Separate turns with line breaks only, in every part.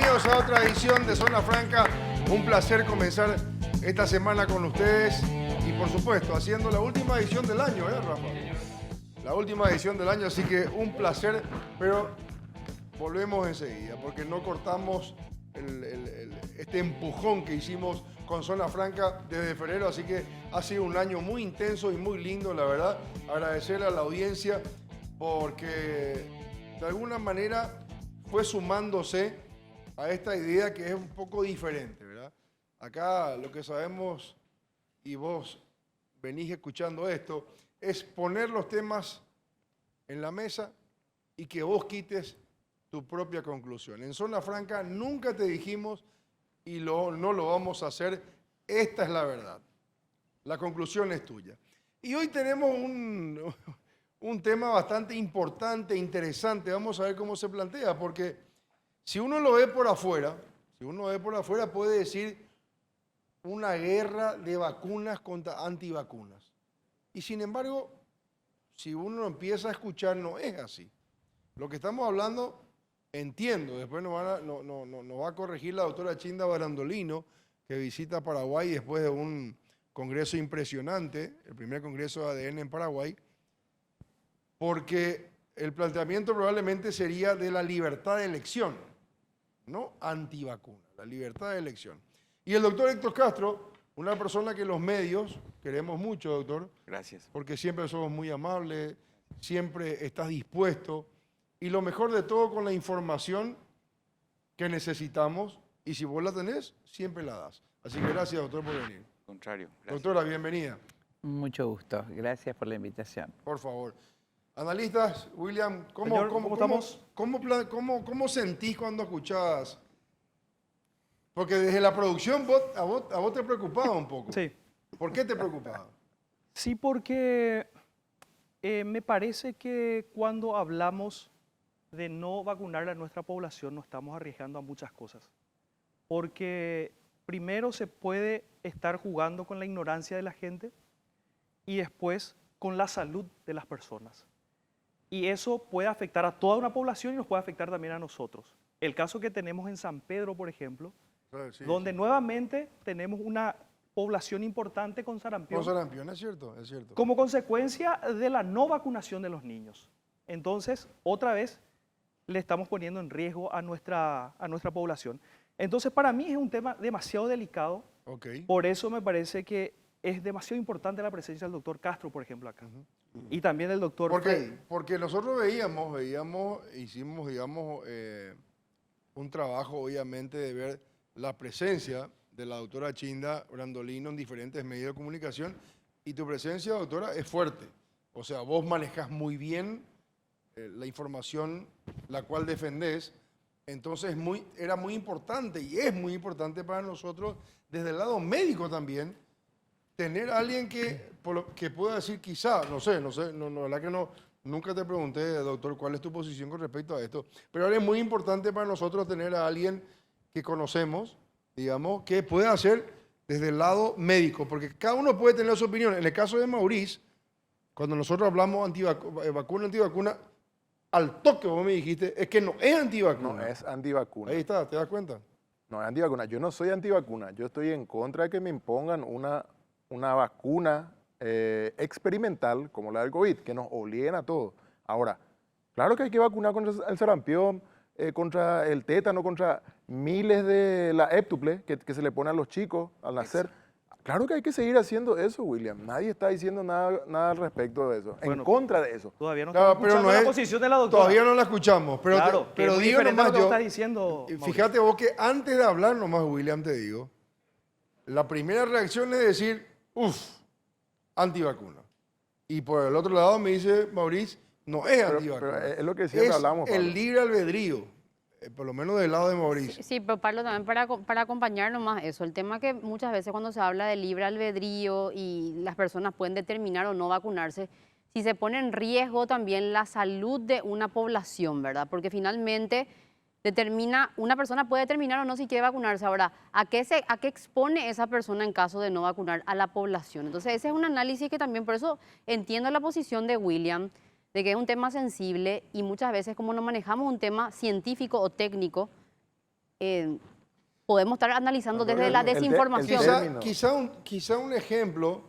bienvenidos a otra edición de Zona Franca. Un placer comenzar esta semana con ustedes y por supuesto haciendo la última edición del año, Rafa? La última edición del año, así que un placer, pero volvemos enseguida porque no cortamos este empujón que hicimos con Zona Franca desde febrero, así que ha sido un año muy intenso y muy lindo, la verdad. Agradecer a la audiencia porque de alguna manera fue sumándose a esta idea que es un poco diferente, ¿verdad? Acá lo que sabemos, y vos venís escuchando esto, es poner los temas en la mesa y que vos quites tu propia conclusión. En Zona Franca nunca te dijimos, y no lo vamos a hacer, esta es la verdad. La conclusión es tuya. Y hoy tenemos un tema bastante importante, interesante. Vamos a ver cómo se plantea, porque si uno lo ve por afuera, puede decir una guerra de vacunas contra antivacunas. Y sin embargo, si uno empieza a escuchar, no es así. Lo que estamos hablando, entiendo, después nos va a corregir la doctora Chinda Barandolino, que visita Paraguay después de un congreso impresionante, el primer congreso de ADN en Paraguay, porque el planteamiento probablemente sería de la libertad de elección, no antivacuna, la libertad de elección. Y el doctor Héctor Castro, una persona que los medios queremos mucho, doctor.
Gracias.
Porque siempre somos muy amables, siempre estás dispuesto y lo mejor de todo con la información que necesitamos y si vos la tenés, siempre la das. Así que gracias, doctor, por venir.
Contrario. Gracias.
Doctora, bienvenida.
Mucho gusto. Gracias por la invitación.
Por favor. Analistas, William,
¿cómo estamos?
¿Cómo sentís cuando escuchás? Porque desde la producción a vos te preocupaba un poco.
Sí.
¿Por qué te preocupaba?
Sí, porque me parece que cuando hablamos de no vacunar a nuestra población nos estamos arriesgando a muchas cosas. Porque primero se puede estar jugando con la ignorancia de la gente y después con la salud de las personas. Y eso puede afectar a toda una población y nos puede afectar también a nosotros. El caso que tenemos en San Pedro, por ejemplo,
Sí,
donde nuevamente tenemos una población importante con sarampión.
Con sarampión, es cierto, es cierto.
Como consecuencia de la no vacunación de los niños. Entonces, otra vez, le estamos poniendo en riesgo a nuestra población. Entonces, para mí es un tema demasiado delicado.
Okay.
Por eso me parece que es demasiado importante la presencia del doctor Castro, por ejemplo, acá. Y también del doctor Freddy.
Porque nosotros hicimos, digamos, un trabajo, obviamente, de ver la presencia de la doctora Chinda Brandolino en diferentes medios de comunicación y tu presencia, doctora, es fuerte. O sea, vos manejás muy bien la información la cual defendés. Entonces era muy importante y es muy importante para nosotros, desde el lado médico también, tener a alguien que pueda decir quizá, no sé, la verdad que nunca te pregunté, doctor, cuál es tu posición con respecto a esto, pero ahora es muy importante para nosotros tener a alguien que conocemos, digamos, que pueda hacer desde el lado médico, porque cada uno puede tener su opinión. En el caso de Maurice, cuando nosotros hablamos antivacuna, al toque vos me dijiste, es que no es antivacuna.
No es antivacuna.
Ahí está, ¿te das cuenta?
No es antivacuna. Yo no soy antivacuna. Yo estoy en contra de que me impongan una vacuna experimental como la del COVID, que nos obliguen a todos. Ahora, claro que hay que vacunar contra el sarampión, contra el tétano, contra miles de la héptuple que se le pone a los chicos al nacer. Claro que hay que seguir haciendo eso, William. Nadie está diciendo nada al respecto de eso,
Bueno,
en contra de eso.
Todavía no estamos escuchando
no
la
es-
posición de la doctora.
Todavía no la escuchamos, pero,
Claro,
pero
que es muy
digo
diferente a
nomás
lo que
yo,
está diciendo
fíjate vos que antes de hablar nomás, William, te digo, la primera reacción es decir, antivacuna. Y por el otro lado me dice Maurice, no es antivacuna.
Pero es lo que siempre hablamos, Pablo.
el libre albedrío, por lo menos del lado de Maurice.
Sí, pero Pablo, también para acompañar nomás eso, el tema que muchas veces cuando se habla de libre albedrío y las personas pueden determinar o no vacunarse, si se pone en riesgo también la salud de una población, ¿verdad? Porque finalmente una persona puede determinar o no si quiere vacunarse. Ahora, ¿a qué expone esa persona en caso de no vacunar a la población? Entonces, ese es un análisis que también, por eso entiendo la posición de William, de que es un tema sensible y muchas veces como no manejamos un tema científico o técnico, podemos estar analizando
No,
desde la
el te- el
desinformación.
término.
Quizá un ejemplo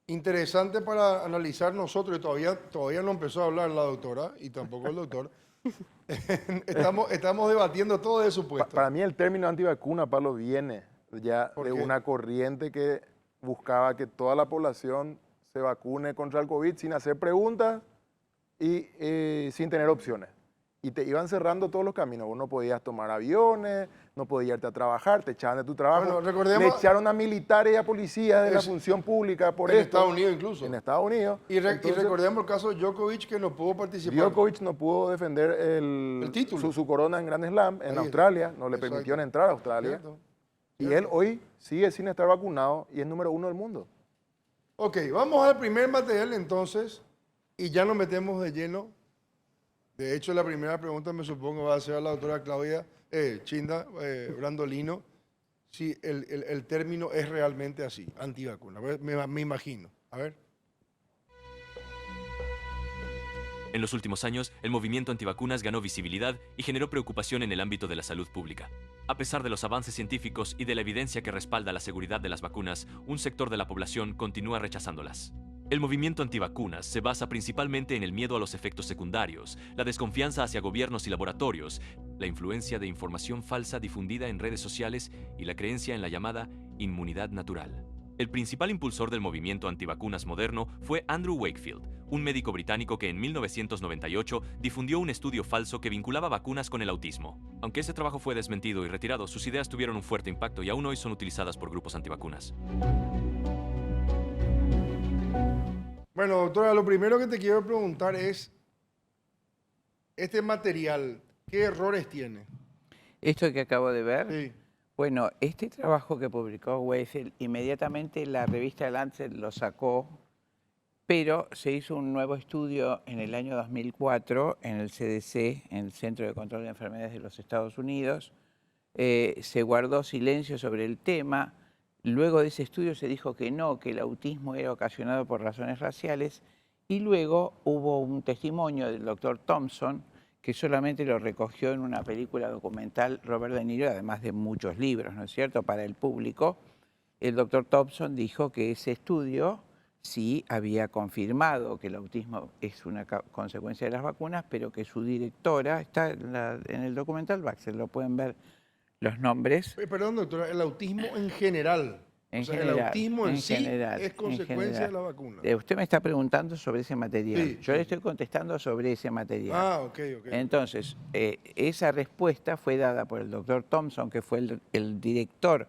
interesante para analizar nosotros, y todavía no empezó a hablar la doctora y tampoco el doctor. Estamos debatiendo todo de supuesto.
Para mí el término antivacuna, Pablo, viene ya
¿Por
de
qué?
una corriente que buscaba que toda la población se vacune contra el COVID sin hacer preguntas y sin tener opciones. Y te iban cerrando todos los caminos. Vos no podías tomar aviones, no podías irte a trabajar, te echaban de tu trabajo.
Bueno, recordemos-
Le echaron a militares y a policías de la
Es-
función pública por
en
esto.
Estados Unidos incluso.
En Estados Unidos.
Y
Entonces,
recordemos el caso de Djokovic, que no pudo participar.
Djokovic no pudo defender
El título.
su corona en Grand Slam en
Ahí,
Australia, no le
exacto.
permitieron entrar a Australia.
¿Cierto?
Y él hoy sigue sin estar vacunado y es número 1 del mundo.
Ok, vamos al primer material entonces y ya nos metemos de lleno. De hecho, la primera pregunta me supongo va a ser a la doctora Claudia Chinda Brandolino, si el término es realmente así, antivacuna. A ver, me imagino. A ver.
En los últimos años, el movimiento antivacunas ganó visibilidad y generó preocupación en el ámbito de la salud pública. A pesar de los avances científicos y de la evidencia que respalda la seguridad de las vacunas, un sector de la población continúa rechazándolas. El movimiento antivacunas se basa principalmente en el miedo a los efectos secundarios, la desconfianza hacia gobiernos y laboratorios, la influencia de información falsa difundida en redes sociales y la creencia en la llamada inmunidad natural. El principal impulsor del movimiento antivacunas moderno fue Andrew Wakefield, un médico británico que en 1998 difundió un estudio falso que vinculaba vacunas con el autismo. Aunque ese trabajo fue desmentido y retirado, sus ideas tuvieron un fuerte impacto y aún hoy son utilizadas por grupos antivacunas.
Bueno, doctora, lo primero que te quiero preguntar es, este material, ¿qué errores tiene?
Esto que acabo de ver,
Sí.
bueno, este trabajo que publicó Wakefield, inmediatamente la revista Lancet lo sacó, pero se hizo un nuevo estudio en el año 2004 en el CDC, en el Centro de Control de Enfermedades de los Estados Unidos. Se guardó silencio sobre el tema. Luego de ese estudio se dijo que no, que el autismo era ocasionado por razones raciales. Y luego hubo un testimonio del doctor Thompson, que solamente lo recogió en una película documental Robert De Niro, además de muchos libros, ¿no es cierto?, para el público. El doctor Thompson dijo que ese estudio sí había confirmado que el autismo es una consecuencia de las vacunas, pero que su directora, está en el documental Baxter, lo pueden ver los nombres.
Perdón, doctora, el autismo en general.
En
O sea,
general,
el autismo en sí
general,
es
en
consecuencia de
general.
la vacuna.
Usted me está preguntando sobre ese material.
Sí,
Yo le
sí.
estoy contestando sobre ese material.
Ah, ok.
Entonces, esa respuesta fue dada por el doctor Thompson, que fue el director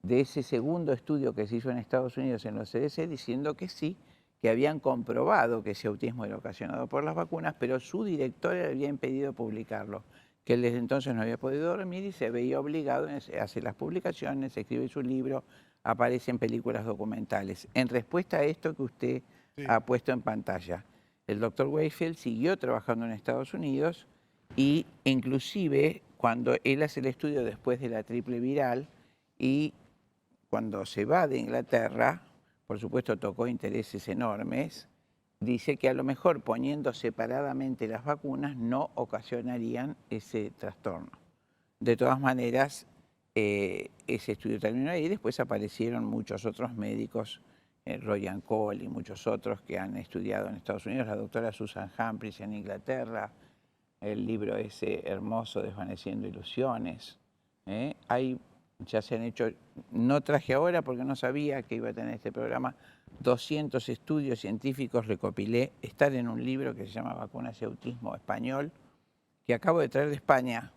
de ese segundo estudio que se hizo en Estados Unidos en los CDC, diciendo que sí, que habían comprobado que ese autismo era ocasionado por las vacunas, pero su director le había impedido publicarlo, que él desde entonces no había podido dormir y se veía obligado a hacer las publicaciones, escribe su libro, aparece en películas documentales. En respuesta a esto que usted
Sí.
ha puesto en pantalla, el doctor Wakefield siguió trabajando en Estados Unidos y inclusive cuando él hace el estudio después de la triple viral y cuando se va de Inglaterra, por supuesto tocó intereses enormes, dice que a lo mejor poniendo separadamente las vacunas no ocasionarían ese trastorno. De todas maneras, ese estudio terminó ahí, después aparecieron muchos otros médicos, Ryan Cole y muchos otros que han estudiado en Estados Unidos, la doctora Susan Humphries en Inglaterra, el libro ese hermoso Desvaneciendo Ilusiones. Ya se han hecho, no traje ahora porque no sabía que iba a tener este programa, 200 estudios científicos recopilé, están en un libro que se llama Vacunas y Autismo Español, que acabo de traer de España,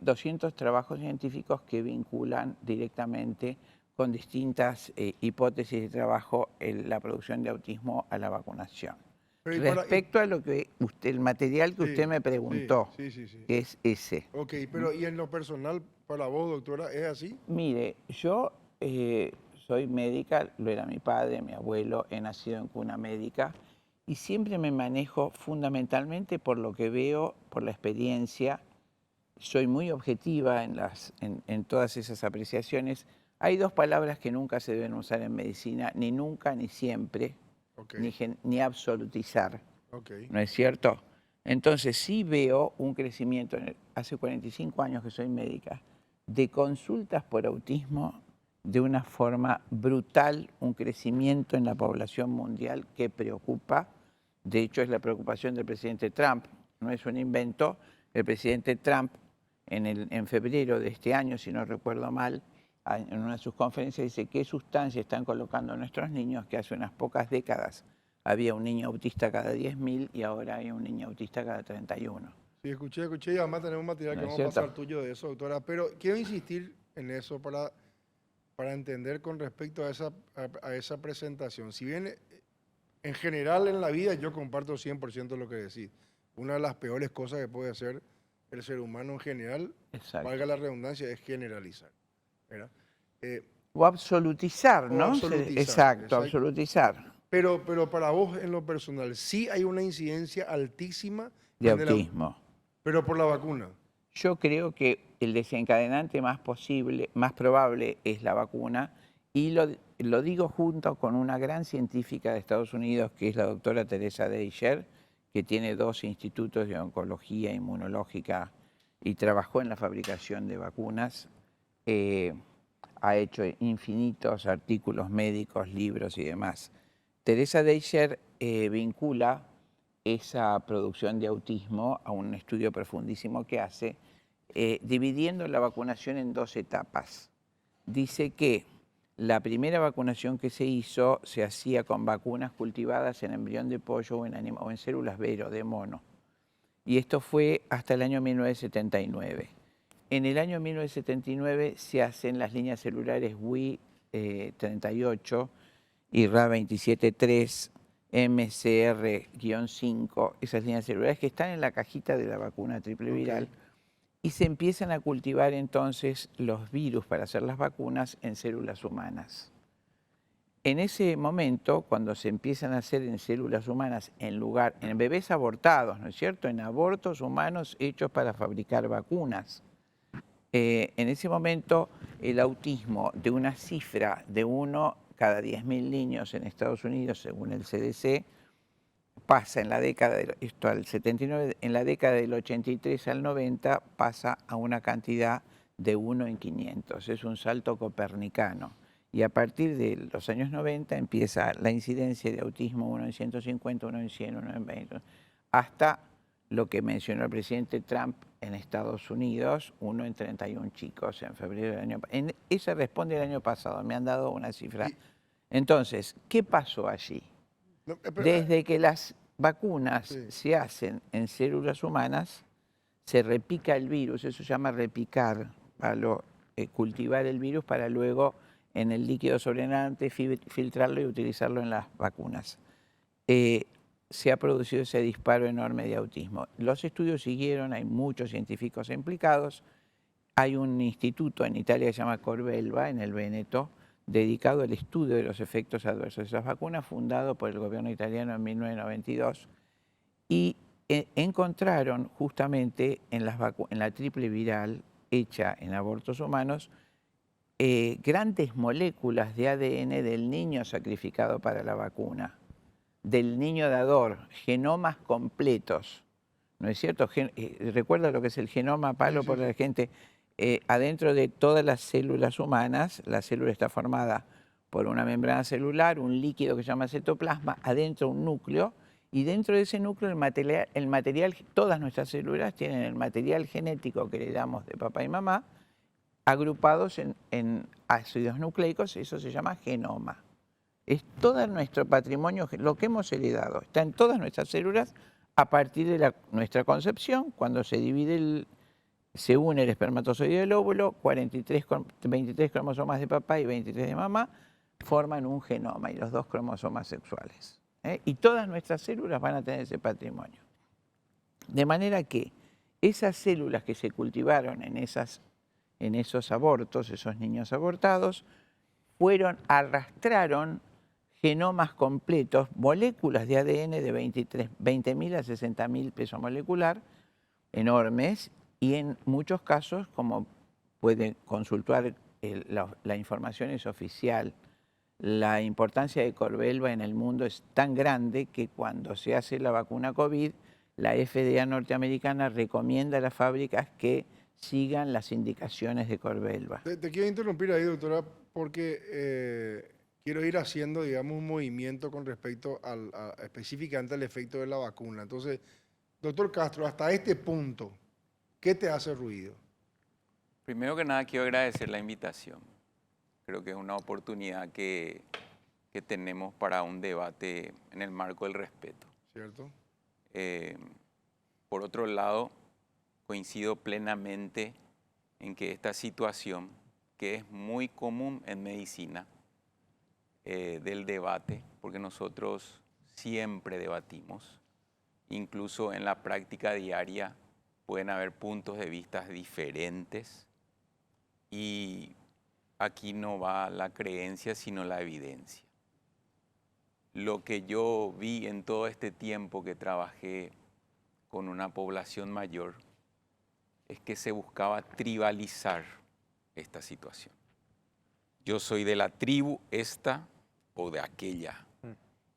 200 trabajos científicos que vinculan directamente con distintas hipótesis de trabajo en la producción de autismo a la vacunación.
Pero y para-
Respecto a lo que el material que
Sí,
usted me preguntó,
sí.
que es ese.
Ok, pero ¿y en lo personal para vos, doctora, es así?
Mire, yo soy médica, lo era mi padre, mi abuelo, he nacido en cuna médica y siempre me manejo fundamentalmente por lo que veo, por la experiencia. Soy muy objetiva en todas esas apreciaciones. Hay dos palabras que nunca se deben usar en medicina, ni nunca ni siempre,
Ok,
ni absolutizar.
ok.
¿No es cierto? Entonces sí veo un crecimiento, hace 45 años que soy médica, de consultas por autismo de una forma brutal, un crecimiento en la población mundial que preocupa. De hecho, es la preocupación del presidente Trump, no es un invento. El presidente Trump, en febrero de este año, si no recuerdo mal, en una de sus conferencias dice qué sustancia están colocando nuestros niños, que hace unas pocas décadas había un niño autista cada 10.000 y ahora hay un niño autista cada 31.
Sí, escuché y además tenemos material
¿No
que
es
vamos a
cierto?
pasar tuyo de eso, doctora. Pero quiero insistir en eso para entender con respecto a esa presentación. Si bien en general en la vida yo comparto 100% lo que decís, una de las peores cosas que puede hacer el ser humano en general,
Exacto.
valga la redundancia, es generalizar, ¿verdad?
O absolutizar,
O
¿no?
absolutizar,
Exacto, absolutizar.
Pero para vos en lo personal, sí hay una incidencia altísima
De
en el
autismo.
pero por la vacuna.
Yo creo que el desencadenante más probable es la vacuna, y lo digo junto con una gran científica de Estados Unidos, que es la doctora Teresa Deicher, que tiene 2 institutos de oncología inmunológica y trabajó en la fabricación de vacunas. Ha hecho infinitos artículos médicos, libros y demás. Teresa Deicher vincula esa producción de autismo a un estudio profundísimo que hace, dividiendo la vacunación en 2 etapas. Dice que la primera vacunación que se hizo se hacía con vacunas cultivadas en embrión de pollo o en células Vero de mono. Y esto fue hasta el año 1979. En el año 1979 se hacen las líneas celulares WI38 y RA273, MCR-5, esas líneas celulares que están en la cajita de la vacuna triple viral, y se empiezan a cultivar entonces los virus para hacer las vacunas en células humanas. En ese momento, cuando se empiezan a hacer en células humanas, en bebés abortados, ¿no es cierto?, en abortos humanos hechos para fabricar vacunas, en ese momento el autismo, de una cifra de 1 cada 10.000 niños en Estados Unidos, según el CDC, pasa en la década al 79, en la década del 83 al 90 pasa a una cantidad de 1 en 500. Es un salto copernicano. Y a partir de los años 90 empieza la incidencia de autismo 1 en 150, 1 en 100, 1 en 20, hasta lo que mencionó el presidente Trump en Estados Unidos, 1 en 31 chicos en febrero del año pasado. Esa responde el año pasado, me han dado una cifra. Entonces, ¿qué pasó allí? Desde que las vacunas se hacen en células humanas, se repica el virus, eso se llama repicar, para cultivar el virus para luego en el líquido sobrenadante filtrarlo y utilizarlo en las vacunas. Se ha producido ese disparo enorme de autismo. Los estudios siguieron, hay muchos científicos implicados. Hay un instituto en Italia que se llama Corvelva, en el Véneto, dedicado al estudio de los efectos adversos de esas vacunas, fundado por el gobierno italiano en 1992. Y encontraron justamente en la triple viral hecha en abortos humanos grandes moléculas de ADN del niño sacrificado para la vacuna, del niño dador, genomas completos, ¿no es cierto? ¿Recuerda lo que es el genoma, Pablo, por la gente? Adentro de todas las células humanas, la célula está formada por una membrana celular, un líquido que se llama citoplasma, adentro un núcleo, y dentro de ese núcleo el material, todas nuestras células tienen el material genético que heredamos de papá y mamá, agrupados en ácidos nucleicos, eso se llama genoma. Es todo nuestro patrimonio, lo que hemos heredado, está en todas nuestras células a partir de nuestra concepción, cuando se divide se une el espermatozoide y el óvulo, 23 cromosomas de papá y 23 de mamá, forman un genoma y los 2 cromosomas sexuales. Y todas nuestras células van a tener ese patrimonio. De manera que esas células que se cultivaron en esos abortos, esos niños abortados, arrastraron genomas completos, moléculas de ADN de 20.000 a 60.000 peso molecular, enormes, y en muchos casos, como pueden consultar, la información es oficial, la importancia de Corvelva en el mundo es tan grande que cuando se hace la vacuna COVID, la FDA norteamericana recomienda a las fábricas que sigan las indicaciones de Corvelva.
Te quiero interrumpir ahí, doctora, porque quiero ir haciendo, digamos, un movimiento con respecto específicamente al efecto de la vacuna. Entonces, doctor Castro, hasta este punto, ¿qué te hace ruido?
Primero que nada, quiero agradecer la invitación. Creo que es una oportunidad que tenemos para un debate en el marco del respeto.
¿Cierto?
Por otro lado, coincido plenamente en que esta situación, que es muy común en medicina, del debate, porque nosotros siempre debatimos, incluso en la práctica diaria pueden haber puntos de vista diferentes y aquí no va la creencia sino la evidencia. Lo que yo vi en todo este tiempo que trabajé con una población mayor es que se buscaba tribalizar esta situación. Yo soy de la tribu esta o de aquella.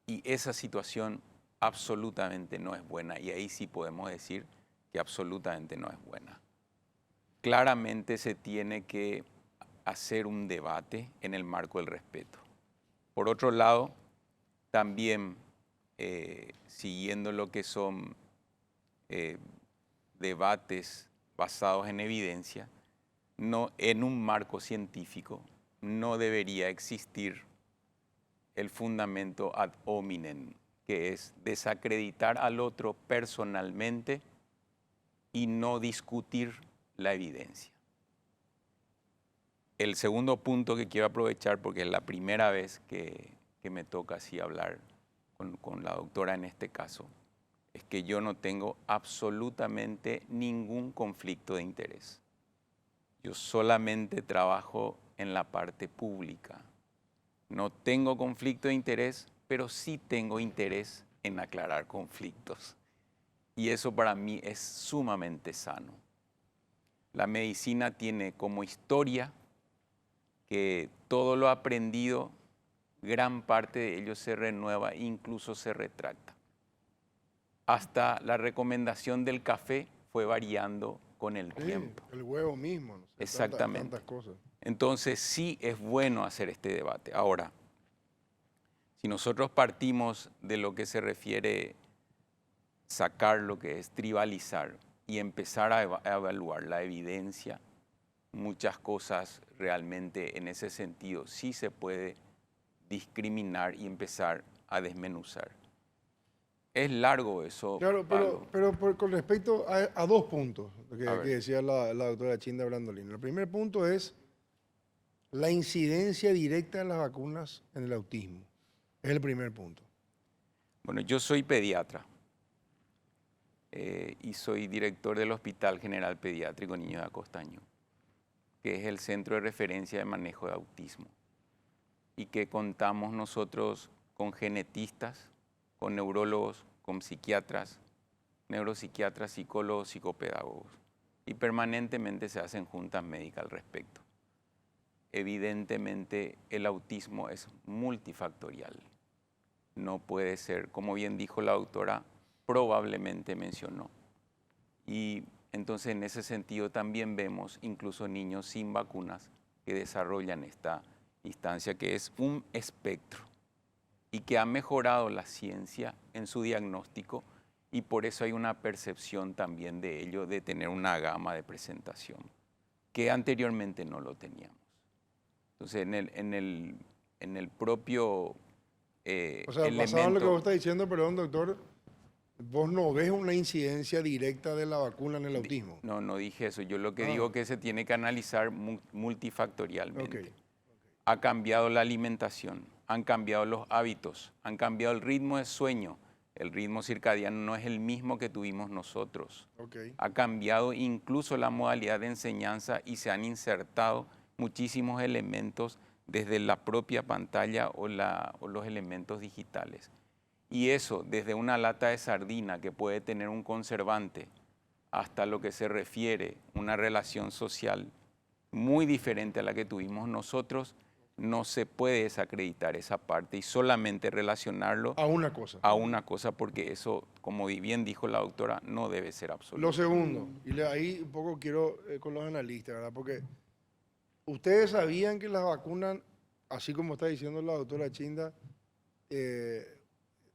Y esa situación absolutamente no es buena. Y ahí sí podemos decir que absolutamente no es buena. Claramente se tiene que hacer un debate en el marco del respeto. Por otro lado, también siguiendo lo que son debates basados en evidencia, no, en un marco científico no debería existir el fundamento ad hominem, que es desacreditar al otro personalmente y no discutir la evidencia. El segundo punto que quiero aprovechar, porque es la primera vez que me toca así hablar con la doctora en este caso, es que yo no tengo absolutamente ningún conflicto de interés. Yo solamente trabajo en la parte pública. No tengo conflicto de interés, pero sí tengo interés en aclarar conflictos. Y eso para mí es sumamente sano. La medicina tiene como historia que todo lo aprendido, gran parte de ello se renueva e incluso se retracta. Hasta la recomendación del café fue variando con el tiempo.
El huevo mismo, no sé,
Exactamente.
tantas cosas.
Entonces sí es bueno hacer este debate. Ahora, si nosotros partimos de lo que se refiere sacar lo que es tribalizar y empezar a evaluar la evidencia, muchas cosas realmente en ese sentido sí se puede discriminar y empezar a desmenuzar. Es largo eso.
Claro, pero con respecto a dos puntos que decía la doctora Chinda Brandolini. El primer punto es la incidencia directa de las vacunas en el autismo. Es el primer punto.
Bueno, yo soy pediatra y soy director del Hospital General Pediátrico Niño de Acostaño, que es el centro de referencia de manejo de autismo, y que contamos nosotros con genetistas, con neurólogos, con psiquiatras, neuropsiquiatras, psicólogos, psicopedagogos, y permanentemente se hacen juntas médicas al respecto. Evidentemente el autismo es multifactorial. No puede ser, como bien dijo la doctora, probablemente mencionó. Y entonces en ese sentido también vemos incluso niños sin vacunas que desarrollan esta instancia que es un espectro y que ha mejorado la ciencia en su diagnóstico y por eso hay una percepción también de ello de tener una gama de presentación que anteriormente no lo teníamos. Entonces en el propio
O sea,
elemento,
basado en lo que vos estás diciendo, perdón, doctor, vos no ves una incidencia directa de la vacuna en el autismo.
No dije eso. Yo lo que digo es que se tiene que analizar multifactorialmente.
Ok.
Ha cambiado la alimentación, han cambiado los hábitos, han cambiado el ritmo de sueño. El ritmo circadiano no es el mismo que tuvimos nosotros.
Okay.
Ha cambiado incluso la modalidad de enseñanza y se han insertado muchísimos elementos desde la propia pantalla o los elementos digitales. Y eso, desde una lata de sardina que puede tener un conservante hasta lo que se refiere a una relación social muy diferente a la que tuvimos nosotros, no se puede desacreditar esa parte y solamente relacionarlo
A una cosa.
a una cosa, porque eso, como bien dijo la doctora, no debe ser absoluto.
Lo segundo, y ahí un poco quiero con los analistas, ¿verdad? Porque ustedes sabían que las vacunas, así como está diciendo la doctora Chinda,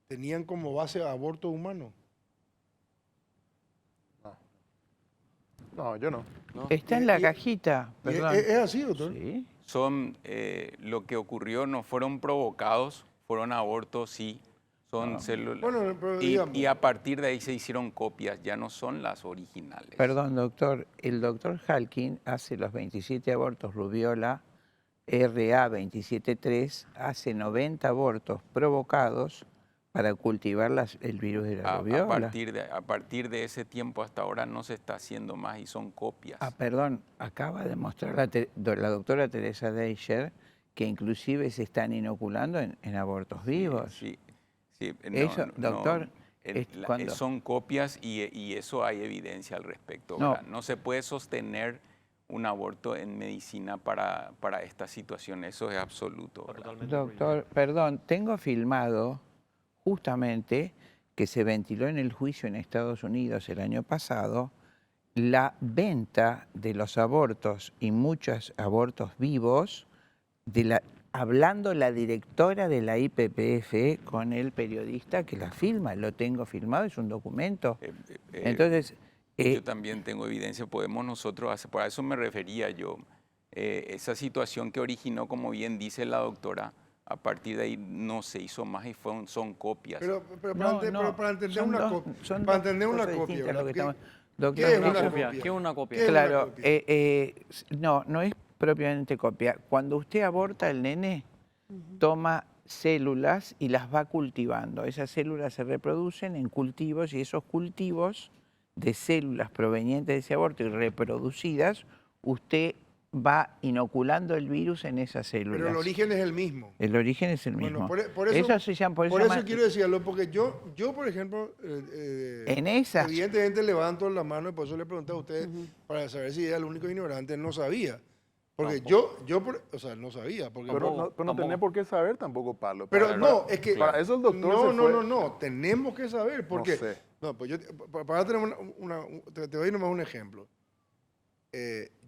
tenían como base aborto humano.
No, yo no.
Está en la cajita,
Y
perdón.
¿Es así, doctor?
Sí.
Son, lo que ocurrió no fueron provocados, fueron abortos, sí, son células.
Bueno, pero
y
digamos.
a partir de ahí se hicieron copias, ya no son las originales.
Perdón, doctor. El doctor Halkin hace los 27 abortos rubiola, RA 27.3, hace 90 abortos provocados para cultivar el virus de la rubiola.
A partir de ese tiempo hasta ahora no se está haciendo más y son copias.
Perdón, acaba de mostrar la doctora Teresa Deischer que inclusive se están inoculando en abortos vivos.
Sí,
Eso, doctor, cuando-
son copias y eso hay evidencia al respecto.
No.
¿Verdad? No se puede sostener un aborto en medicina para esta situación, eso es absoluto. ¿verdad?
Doctor, perdón, tengo filmado justamente que se ventiló en el juicio en Estados Unidos el año pasado la venta de los abortos y muchos abortos vivos, hablando la directora de la IPPF con el periodista que la filma. Lo tengo filmado, es un documento. Entonces,
Yo también tengo evidencia, podemos nosotros hacer, por eso me refería yo, esa situación que originó, como bien dice la doctora, a partir de ahí no se hizo más y son copias.
Pero
no,
para entender
son
una
dos-
copia,
son
para
dos
entender una
cosas
copia,
distintas lo
¿verdad?
que estamos-
¿Qué
Doctor,
es
no,
una
yo-
copia?
¿Qué es una copia?
¿Qué es una
Claro,
copia?
no es propiamente copia. Cuando usted aborta el nene, toma células y las va cultivando. Esas células se reproducen en cultivos y esos cultivos de células provenientes de ese aborto y reproducidas, usted va inoculando el virus en esas células.
Pero el origen es el mismo.
El origen es el mismo.
Bueno, por eso,
se llama,
por
se
eso
llama-
quiero decirlo, porque yo por ejemplo,
En esas-
evidentemente levanto la mano y por eso le pregunté a usted para saber si era el único ignorante, no sabía. Porque o sea, no sabía. Porque
Pero no
Tampoco.
tenés por qué saber tampoco, Pablo.
Pero no, es que...
Para eso el doctor
No, tenemos que saber, porque...
No sé.
No, pues para tener te doy nomás un ejemplo.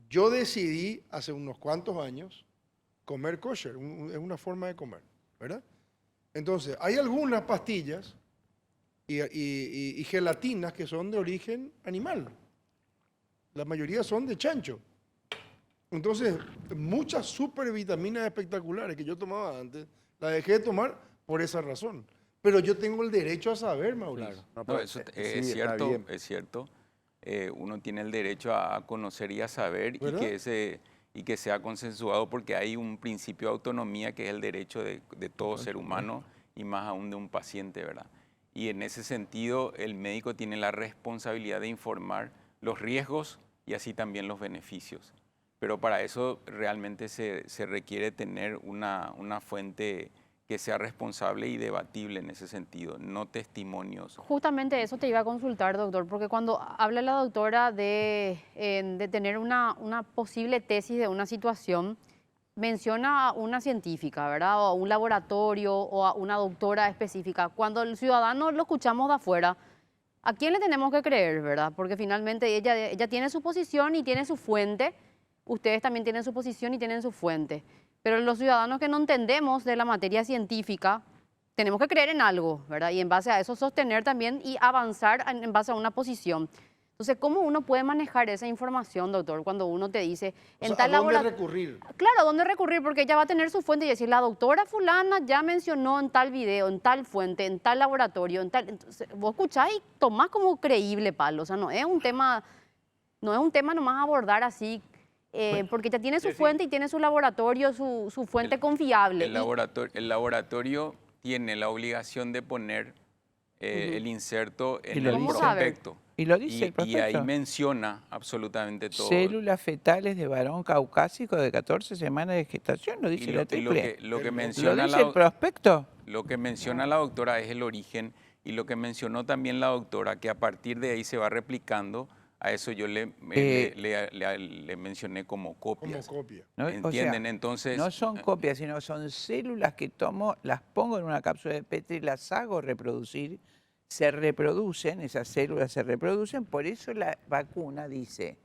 Yo decidí hace unos cuantos años comer kosher, es una forma de comer, ¿verdad? Entonces, hay algunas pastillas y gelatinas que son de origen animal. La mayoría son de chancho. Entonces, muchas supervitaminas espectaculares que yo tomaba antes, las dejé de tomar por esa razón. Pero yo tengo el derecho a saber, Mauricio.
No, eso
sí,
es
está
cierto,
bien.
es cierto. Uno tiene el derecho a conocer y a saber
¿Verdad?
y que sea consensuado, porque hay un principio de autonomía que es el derecho de todo ser humano y más aún de un paciente, ¿verdad? Y en ese sentido el médico tiene la responsabilidad de informar los riesgos y así también los beneficios. Pero para eso realmente se requiere tener una fuente que sea responsable y debatible en ese sentido, no testimonios.
Justamente eso te iba a consultar, doctor, porque cuando habla la doctora de tener una posible tesis de una situación, menciona a una científica, ¿verdad? O a un laboratorio o a una doctora específica. Cuando el ciudadano lo escuchamos de afuera, ¿a quién le tenemos que creer, verdad? Porque finalmente ella tiene su posición y tiene su fuente, ustedes también tienen su posición y tienen su fuente. Pero los ciudadanos que no entendemos de la materia científica, tenemos que creer en algo, ¿verdad? Y en base a eso sostener también y avanzar en base a una posición. Entonces, ¿cómo uno puede manejar esa información, doctor, cuando uno te dice
O
en
sea,
tal
¿a dónde
laboratorio?
recurrir?
Claro, ¿a dónde recurrir? Porque ella va a tener su fuente y decir, la doctora fulana ya mencionó en tal video, en tal fuente, en tal laboratorio, en tal... Entonces, vos escuchás y tomás como creíble, Pablo. O sea, no es un tema nomás abordar así, porque ya tiene su fuente y tiene su laboratorio, su fuente confiable.
El laboratorio tiene la obligación de poner el inserto
Y
en
lo
el
dice.
prospecto.
Y lo dice el
Y ahí
prospecto.
menciona absolutamente todo.
Células fetales de varón caucásico de 14 semanas de gestación, lo dice
Y
la
lo
triple.
que
¿Lo
menciona
dice el prospecto?
Lo que menciona la doctora es el origen y lo que mencionó también la doctora, que a partir de ahí se va replicando A eso yo
Eh,
le mencioné como
Como
copias.
copia.
¿no? O sea,
¿Entienden? Entonces,
no son copias, sino son células que tomo, las pongo en una cápsula de Petri, las hago reproducir, se reproducen, esas células se reproducen, por eso la vacuna dice,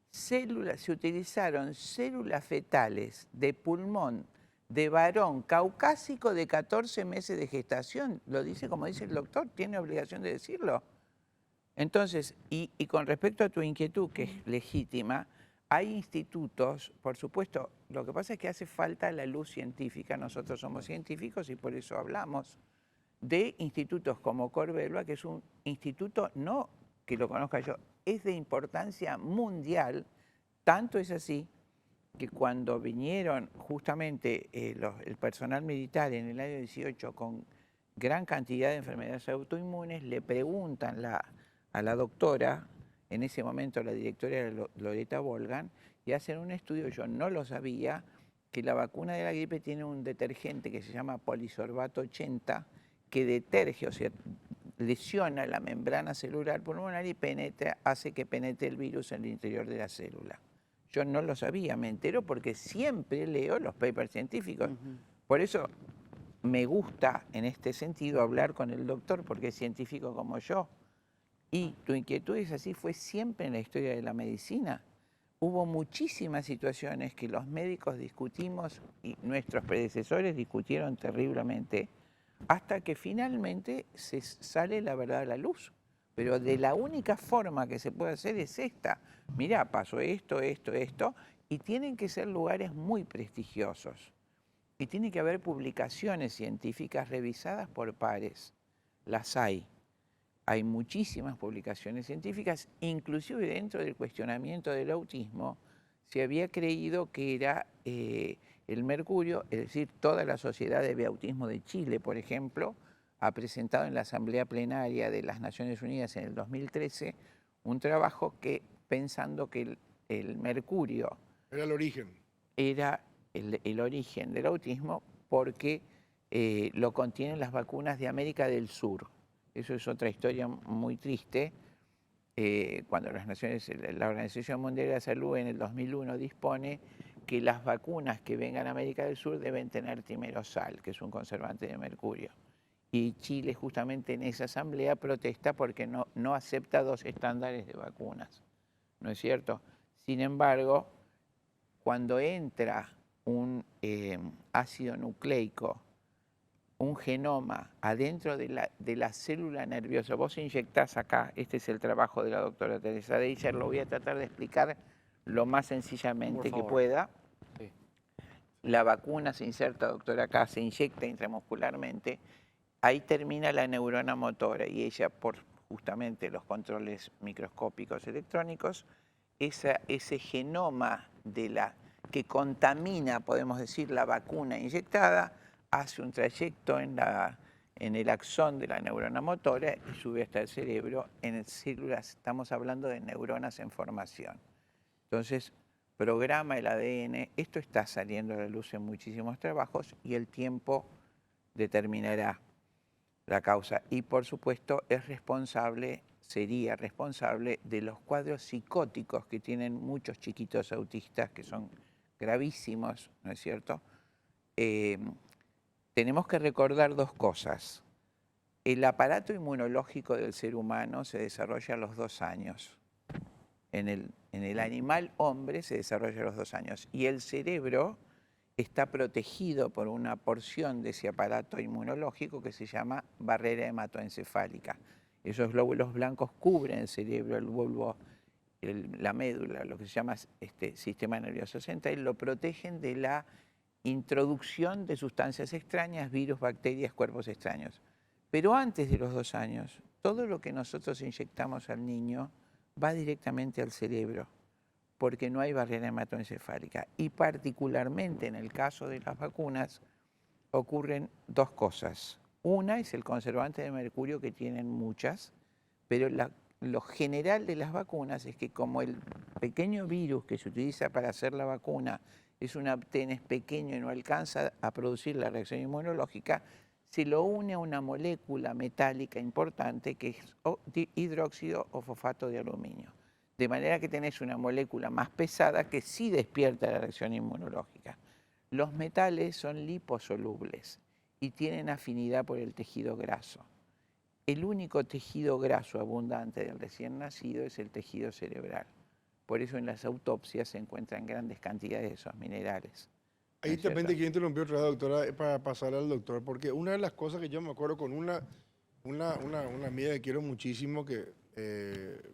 células, se utilizaron células fetales de pulmón de varón caucásico de 14 meses de gestación. Lo dice como dice el doctor, tiene obligación de decirlo. Entonces, y con respecto a tu inquietud, que es legítima, hay institutos, por supuesto, lo que pasa es que hace falta la luz científica, nosotros somos científicos y por eso hablamos de institutos como Corvelva, que es un instituto, no que lo conozca yo, es de importancia mundial, tanto es así que cuando vinieron justamente el personal militar en el año 18 con gran cantidad de enfermedades autoinmunes, le preguntan a la doctora, en ese momento la directora era Loretta Volgan, y hacen un estudio, yo no lo sabía, que la vacuna de la gripe tiene un detergente que se llama polisorbato 80, que deterge, o sea, lesiona la membrana celular pulmonar y penetra, hace que penetre el virus en el interior de la célula. Yo no lo sabía, me entero porque siempre leo los papers científicos. Por eso me gusta en este sentido hablar con el doctor, porque es científico como yo. Y tu inquietud es así, fue siempre en la historia de la medicina. Hubo muchísimas situaciones que los médicos discutimos y nuestros predecesores discutieron terriblemente, hasta que finalmente se sale la verdad a la luz. Pero de la única forma que se puede hacer es esta. Mirá, pasó esto, y tienen que ser lugares muy prestigiosos. Y tiene que haber publicaciones científicas revisadas por pares. Las hay. Hay muchísimas publicaciones científicas, inclusive dentro del cuestionamiento del autismo, se había creído que era el mercurio, es decir, toda la Sociedad de Autismo de Chile, por ejemplo, ha presentado en la Asamblea Plenaria de las Naciones Unidas en el 2013 un trabajo que, pensando que el mercurio
Era el origen.
era el origen del autismo porque lo contienen las vacunas de América del Sur. Eso es otra historia muy triste. Cuando la Organización Mundial de la Salud en el 2001 dispone que las vacunas que vengan a América del Sur deben tener timerosal, que es un conservante de mercurio. Y Chile justamente en esa asamblea protesta porque no acepta dos estándares de vacunas, ¿no es cierto? Sin embargo, cuando entra un ácido nucleico, un genoma adentro de la célula nerviosa, vos inyectás acá, este es el trabajo de la doctora Teresa Deicher, lo voy a tratar de explicar lo más sencillamente que pueda.
Sí.
La vacuna se inserta, doctora, acá, se inyecta intramuscularmente, ahí termina la neurona motora y ella, por justamente los controles microscópicos electrónicos, ese genoma que contamina, podemos decir, la vacuna inyectada, hace un trayecto en el axón de la neurona motora y sube hasta el cerebro en células, estamos hablando de neuronas en formación. Entonces, programa el ADN, esto está saliendo a la luz en muchísimos trabajos y el tiempo determinará la causa. Y por supuesto sería responsable de los cuadros psicóticos que tienen muchos chiquitos autistas que son gravísimos, ¿no es cierto? Tenemos que recordar dos cosas. El aparato inmunológico del ser humano se desarrolla a los 2 años. En el animal hombre se desarrolla a los 2 años. Y el cerebro está protegido por una porción de ese aparato inmunológico que se llama barrera hematoencefálica. Esos glóbulos blancos cubren el cerebro, el bulbo, la médula, lo que se llama sistema nervioso central, y lo protegen de la introducción de sustancias extrañas, virus, bacterias, cuerpos extraños. Pero antes de los 2 años, todo lo que nosotros inyectamos al niño va directamente al cerebro, porque no hay barrera hematoencefálica. Y particularmente en el caso de las vacunas ocurren 2 cosas. Una es el conservante de mercurio, que tienen muchas, pero lo general de las vacunas es que como el pequeño virus que se utiliza para hacer la vacuna es un aptenes pequeño y no alcanza a producir la reacción inmunológica, se lo une a una molécula metálica importante que es hidróxido o fosfato de aluminio. De manera que tenés una molécula más pesada que sí despierta la reacción inmunológica. Los metales son liposolubles y tienen afinidad por el tejido graso. El único tejido graso abundante del recién nacido es el tejido cerebral. Por eso en las autopsias se encuentran grandes cantidades de esos minerales. ¿No
Ahí
es
también
cierto?
te quiero interrumpir otra vez, doctora, para pasar al doctor, porque una de las cosas que yo me acuerdo con una amiga que quiero muchísimo, que,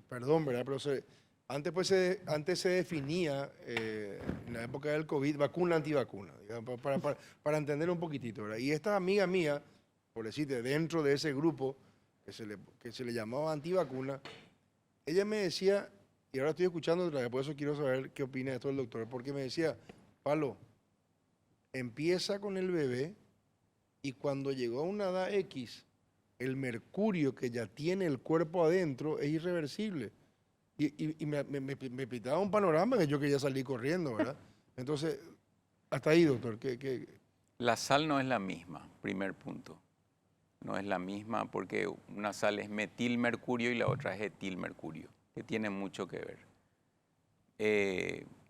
perdón, ¿verdad? Pero antes se definía, en la época del COVID, vacuna antivacuna, digamos, para entender un poquitito, ¿verdad? Y esta amiga mía, por decirte, dentro de ese grupo que se le llamaba antivacuna, ella me decía, y ahora estoy escuchando otra vez, por eso quiero saber qué opina de esto el doctor, porque me decía, Pablo, empieza con el bebé y cuando llegó a una edad X, el mercurio que ya tiene el cuerpo adentro es irreversible. Y me pintaba un panorama que yo quería salir corriendo, ¿verdad? Entonces, hasta ahí, doctor.
La sal no es la misma, primer punto. No es la misma porque una sal es metilmercurio y la otra es etilmercurio, que tiene mucho que ver.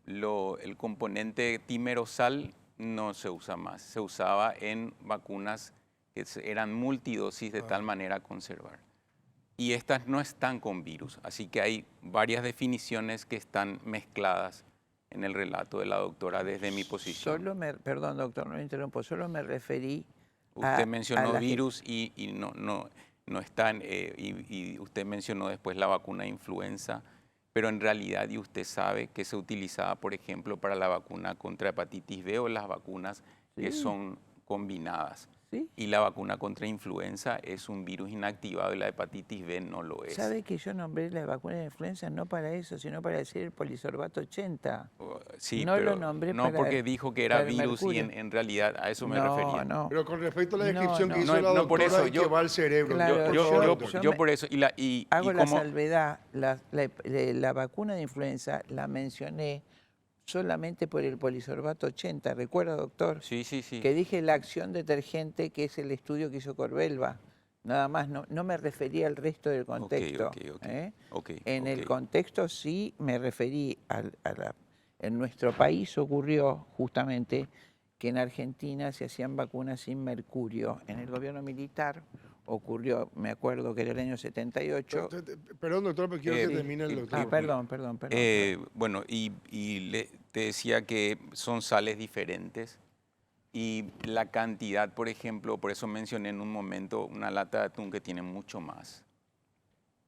El componente timerosal no se usa más. Se usaba en vacunas que eran multidosis de tal manera a conservar. Y estas no están con virus, así que hay varias definiciones que están mezcladas en el relato de la doctora desde mi posición.
Perdón, doctor, no me interrumpo, solo me referí
Usted
a
mencionó
la
virus y no están, y usted mencionó después la vacuna de influenza, pero en realidad, y usted sabe que se utilizaba, por ejemplo, para la vacuna contra hepatitis B o las vacunas que son combinadas.
¿Sí?
Y la vacuna contra influenza es un virus inactivado y la hepatitis B no lo es.
¿Sabe que yo nombré la vacuna de influenza no para eso, sino para decir el polisorbato 80?
Sí,
no
pero
lo nombré
no
para
porque dijo que era
para el
virus y
mercurio.
en realidad a eso me refería.
No.
Pero con respecto a la
No,
descripción
no.
que hizo
No,
la
no,
doctora
por eso
y que
yo-
va al cerebro.
Claro,
por
yo-
favor,
yo-
doctor.
Yo por eso, y
Hago la
como,
salvedad, la vacuna de influenza la mencioné solamente por el polisorbato 80, ¿recuerda, doctor?
sí,
Que dije la acción detergente, que es el estudio que hizo Corvelva. Nada más, no me refería al resto del contexto.
ok.
En el contexto sí me referí en nuestro país ocurrió justamente que en Argentina se hacían vacunas sin mercurio. En el gobierno militar ocurrió, me acuerdo que era el año 78.
Perdón, doctor, pero quiero que termine el doctor.
Perdón.
Bueno, te decía que son sales diferentes y la cantidad, por ejemplo, por eso mencioné en un momento una lata de atún que tiene mucho más,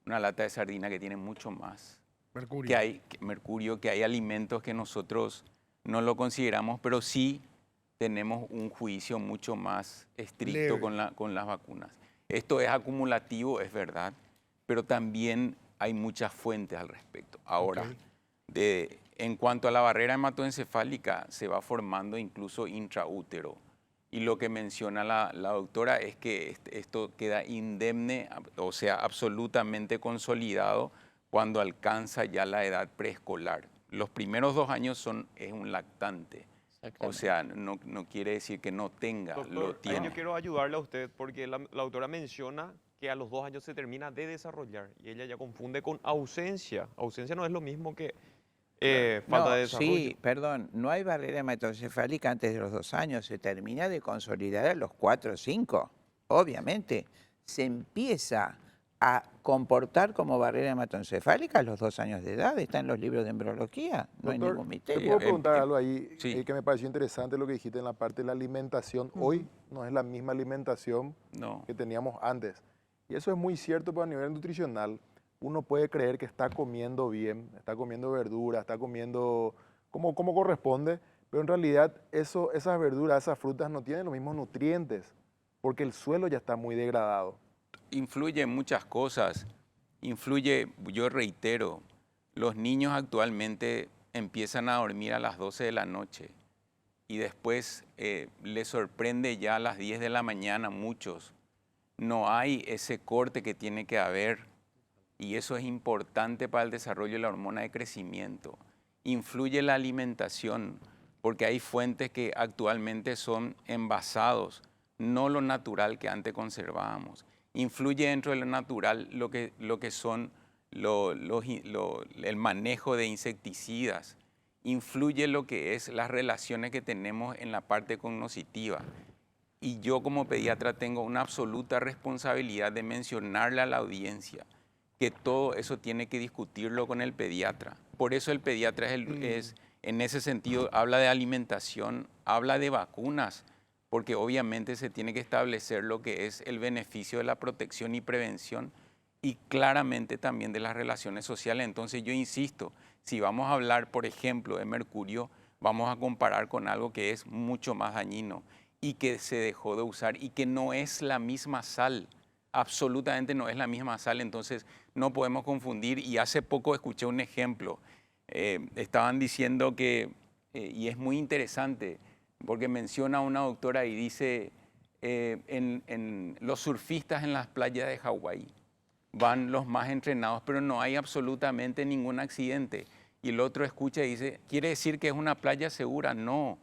una lata de sardina que tiene mucho más.
Mercurio.
Mercurio, que hay alimentos que nosotros no lo consideramos, pero sí tenemos un juicio mucho más estricto con las vacunas. Esto es acumulativo, es verdad, pero también hay muchas fuentes al respecto. Ahora, en cuanto a la barrera hematoencefálica, se va formando incluso intraútero. Y lo que menciona la doctora es que esto queda indemne, o sea, absolutamente consolidado cuando alcanza ya la edad preescolar. Los primeros 2 años es un lactante. O sea, no quiere decir que no tenga,
Doctor,
lo
ahí
tiene.
yo quiero ayudarle a usted porque la doctora menciona que a los 2 años se termina de desarrollar y ella ya confunde con ausencia. Ausencia no es lo mismo que falta de desarrollo.
Sí, perdón, no hay barrera hematoencefálica antes de los 2 años, se termina de consolidar a los 4 o 5, obviamente. Se empieza a comportar como barrera hematoencefálica a los 2 años de edad, está en los libros de embriología, no hay
Doctor,
ningún
¿te
misterio.
puedo preguntar algo ahí
sí.
que me pareció interesante lo que dijiste en la parte de la alimentación? Hoy no es la misma alimentación que teníamos antes. Y eso es muy cierto, pero a nivel nutricional uno puede creer que está comiendo bien, está comiendo verdura, está comiendo como corresponde, pero en realidad esas verduras, esas frutas no tienen los mismos nutrientes porque el suelo ya está muy degradado.
Influye en muchas cosas. Yo reitero, los niños actualmente empiezan a dormir a las 12 de la noche y después les sorprende ya a las 10 de la mañana muchos. No hay ese corte que tiene que haber y eso es importante para el desarrollo de la hormona de crecimiento. Influye la alimentación porque hay fuentes que actualmente son envasados, no lo natural que antes conservábamos. Influye dentro de lo natural lo que son el manejo de insecticidas, influye lo que es las relaciones que tenemos en la parte cognitiva. Y yo como pediatra tengo una absoluta responsabilidad de mencionarle a la audiencia que todo eso tiene que discutirlo con el pediatra. Por eso el pediatra es en ese sentido, habla de alimentación, habla de vacunas, porque obviamente se tiene que establecer lo que es el beneficio de la protección y prevención y claramente también de las relaciones sociales. Entonces yo insisto, si vamos a hablar, por ejemplo, de mercurio, vamos a comparar con algo que es mucho más dañino y que se dejó de usar y que no es la misma sal, absolutamente no es la misma sal, entonces no podemos confundir. Y hace poco escuché un ejemplo, estaban diciendo que, y es muy interesante, porque menciona a una doctora y dice, en los surfistas en las playas de Hawái van los más entrenados, pero no hay absolutamente ningún accidente. Y el otro escucha y dice, ¿quiere decir que es una playa segura? No,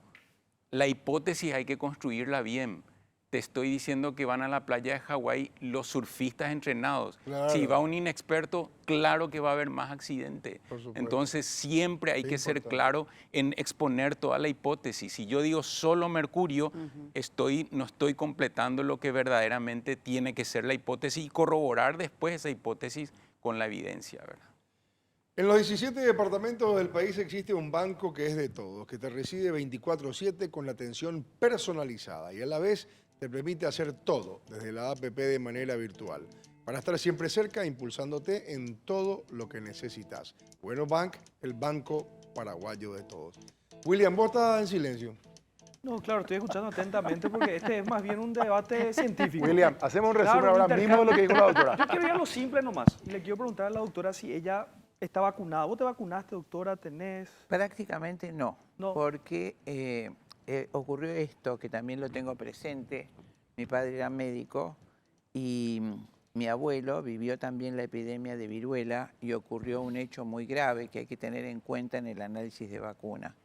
la hipótesis hay que construirla bien. Te estoy diciendo que van a la playa de Hawái los surfistas entrenados.
Claro.
Si va un inexperto, claro que va a haber más accidentes. Entonces siempre hay que ser claro en exponer toda la hipótesis. Si yo digo solo mercurio, no estoy completando lo que verdaderamente tiene que ser la hipótesis y corroborar después esa hipótesis con la evidencia, ¿verdad?
En los 17 departamentos del país existe un banco que es de todos, que te recibe 24/7 con la atención personalizada y a la vez te permite hacer todo desde la APP de manera virtual, para estar siempre cerca, impulsándote en todo lo que necesitas. Bueno Bank, el banco paraguayo de todos. William, vos estás en silencio.
No, claro, estoy escuchando atentamente porque este es más bien un debate científico.
William, hacemos un resumen
Claro, un
ahora mismo de lo que dijo la doctora.
Yo quiero ir a lo simple nomás. Y le quiero preguntar a la doctora si ella está vacunada. ¿Vos te vacunaste, doctora? ¿Tenés?
Prácticamente no,
No.
porque ocurrió esto, que también lo tengo presente. Mi padre era médico y mi abuelo vivió también la epidemia de viruela y ocurrió un hecho muy grave que hay que tener en cuenta en el análisis de vacuna,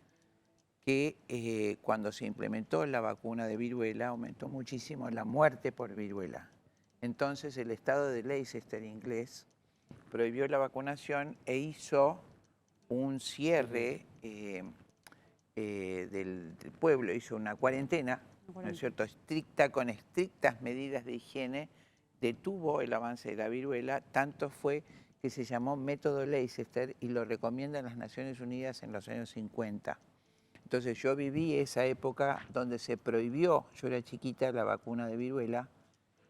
que cuando se implementó la vacuna de viruela aumentó muchísimo la muerte por viruela. Entonces el estado de Leicester inglés prohibió la vacunación e hizo un cierre del pueblo, hizo una cuarentena, ¿no es cierto?, estricta, con estrictas medidas de higiene, detuvo el avance de la viruela, tanto fue que se llamó método Leicester y lo recomiendan las Naciones Unidas en los años 50. Entonces yo viví esa época donde se prohibió, yo era chiquita, la vacuna de viruela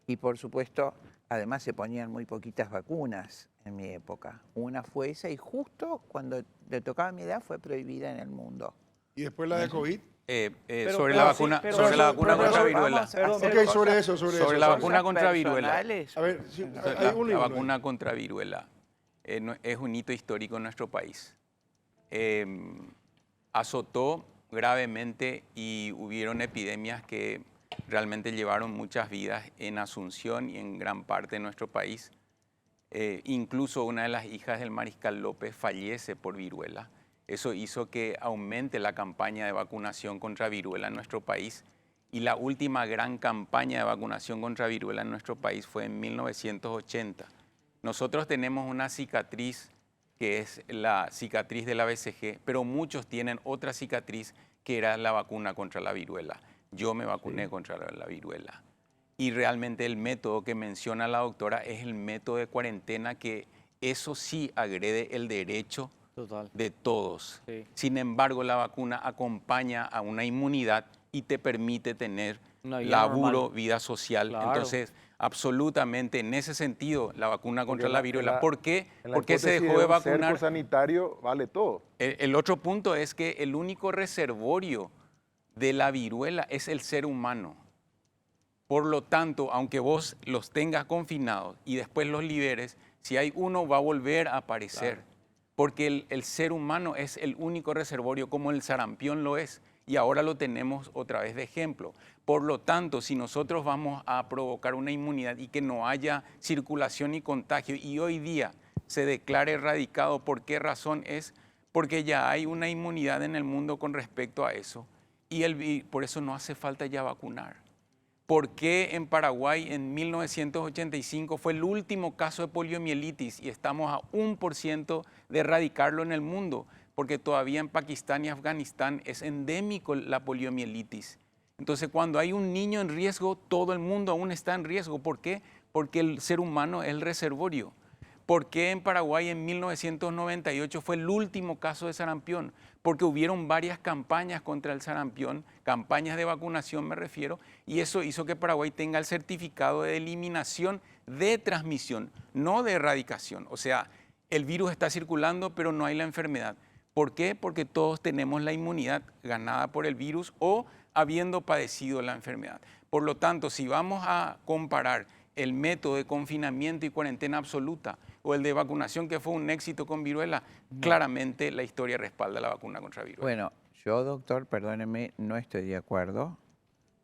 y por supuesto, además se ponían muy poquitas vacunas en mi época. Una fue esa y justo cuando le tocaba mi edad fue prohibida en el mundo.
¿Y después la de COVID?
Sobre la vacuna contra viruela.
Ok, sobre eso.
Sobre la vacuna contra viruela.
A ver, sí, hay
La
uno y uno.
vacuna contra viruela es un hito histórico en nuestro país. Azotó gravemente y hubieron epidemias que realmente llevaron muchas vidas en Asunción y en gran parte de nuestro país. Incluso una de las hijas del mariscal López fallece por viruela. Eso hizo que aumente la campaña de vacunación contra viruela en nuestro país. Y la última gran campaña de vacunación contra viruela en nuestro país fue en 1980. Nosotros tenemos una cicatriz que es la cicatriz de la BCG, pero muchos tienen otra cicatriz que era la vacuna contra la viruela. Yo me vacuné contra la viruela. Y realmente el método que menciona la doctora es el método de cuarentena, que eso sí agrede el derecho de todos.
Sí.
Sin embargo, la vacuna acompaña a una inmunidad y te permite tener
Una vida
laburo,
normal.
vida social.
Claro.
Entonces, absolutamente, en ese sentido, la vacuna contra
Porque
la viruela. ¿Por qué?
En la
¿Por qué se
hipótesis
dejó de
un cerco
vacunar?
sanitario vale todo.
El otro punto es que el único reservorio de la viruela es el ser humano. Por lo tanto, aunque vos los tengas confinados y después los liberes, si hay uno va a volver a aparecer.
Claro.
Porque el ser humano es el único reservorio, como el sarampión lo es. Y ahora lo tenemos otra vez de ejemplo. Por lo tanto, si nosotros vamos a provocar una inmunidad y que no haya circulación y contagio, y hoy día se declare erradicado, ¿por qué razón es? Porque ya hay una inmunidad en el mundo con respecto a eso. Y por eso no hace falta ya vacunar. ¿Por qué en Paraguay en 1985 fue el último caso de poliomielitis y estamos a 1% de erradicarlo en el mundo? Porque todavía en Pakistán y Afganistán es endémico la poliomielitis. Entonces, cuando hay un niño en riesgo, todo el mundo aún está en riesgo. ¿Por qué? Porque el ser humano es el reservorio. ¿Por qué en Paraguay en 1998 fue el último caso de sarampión? Porque hubieron varias campañas contra el sarampión, campañas de vacunación me refiero, y eso hizo que Paraguay tenga el certificado de eliminación de transmisión, no de erradicación. O sea, el virus está circulando, pero no hay la enfermedad. ¿Por qué? Porque todos tenemos la inmunidad ganada por el virus o habiendo padecido la enfermedad. Por lo tanto, si vamos a comparar el método de confinamiento y cuarentena absoluta o el de vacunación, que fue un éxito con viruela, claramente la historia respalda la vacuna contra viruela.
Bueno, yo, doctor, perdóneme, no estoy de acuerdo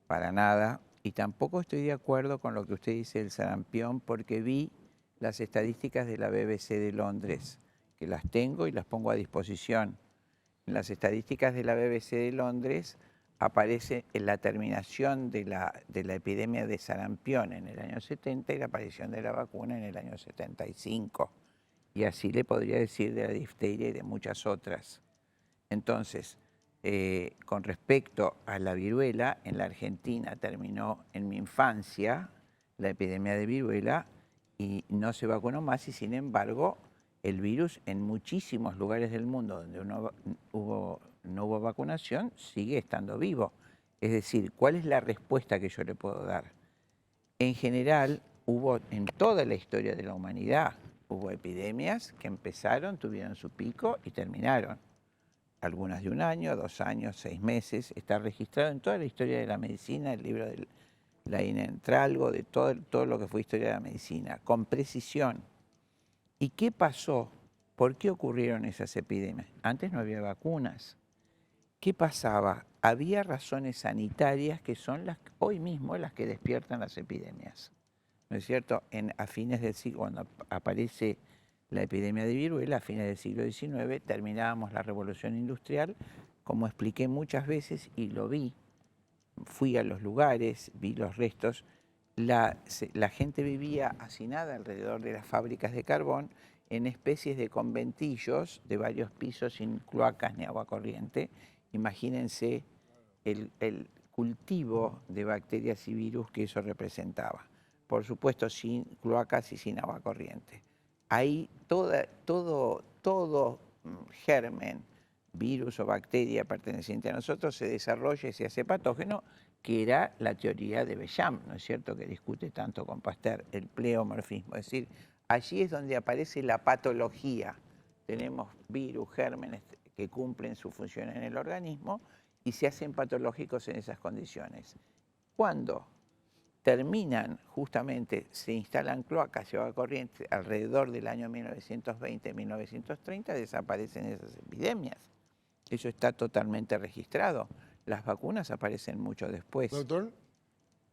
para nada y tampoco estoy de acuerdo con lo que usted dice del sarampión porque vi las estadísticas de la BBC de Londres, que las tengo y las pongo a disposición. En las estadísticas de la BBC de Londres aparece en la terminación de la epidemia de sarampión en el año 70 y la aparición de la vacuna en el año 75. Y así le podría decir de la difteria y de muchas otras. Entonces, con respecto a la viruela, en la Argentina terminó en mi infancia la epidemia de viruela y no se vacunó más y sin embargo el virus en muchísimos lugares del mundo donde no hubo vacunación sigue estando vivo. Es decir, ¿cuál es la respuesta que yo le puedo dar? En general, hubo en toda la historia de la humanidad, hubo epidemias que empezaron, tuvieron su pico y terminaron. Algunas de 1 año, 2 años, 6 meses. Está registrado en toda la historia de la medicina, el libro de la Inentralgo, de todo lo que fue historia de la medicina, con precisión. ¿Y qué pasó? ¿Por qué ocurrieron esas epidemias? Antes no había vacunas. ¿Qué pasaba? Había razones sanitarias que son hoy mismo las que despiertan las epidemias. ¿No es cierto? A fines del siglo, cuando aparece la epidemia de viruela, a fines del siglo XIX, terminábamos la revolución industrial, como expliqué muchas veces y lo vi. Fui a los lugares, vi los restos. La gente vivía hacinada alrededor de las fábricas de carbón en especies de conventillos de varios pisos sin cloacas ni agua corriente. Imagínense el cultivo de bacterias y virus que eso representaba. Por supuesto, sin cloacas y sin agua corriente. Ahí todo germen, virus o bacteria perteneciente a nosotros se desarrolla y se hace patógeno, que era la teoría de Béchamp, ¿no es cierto?, que discute tanto con Pasteur, el pleomorfismo. Es decir, allí es donde aparece la patología. Tenemos virus, gérmenes que cumplen su función en el organismo y se hacen patológicos en esas condiciones. Cuando terminan, justamente, se instalan cloacas y agua corriente alrededor del año 1920-1930, desaparecen esas epidemias. Eso está totalmente registrado. Las vacunas aparecen mucho después.
Doctor.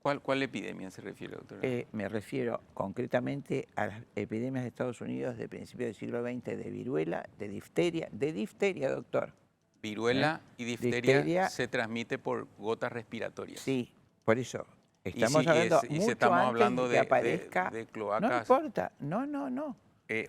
¿Cuál epidemia se refiere, doctor?
Me refiero concretamente a las epidemias de Estados Unidos de principios del siglo XX de viruela, de difteria, doctor.
Viruela y difteria se transmite por gotas respiratorias.
Sí, por eso. Estamos hablando
y
mucho
estamos
antes
hablando
de que aparezca.
de cloacas.
No importa, no.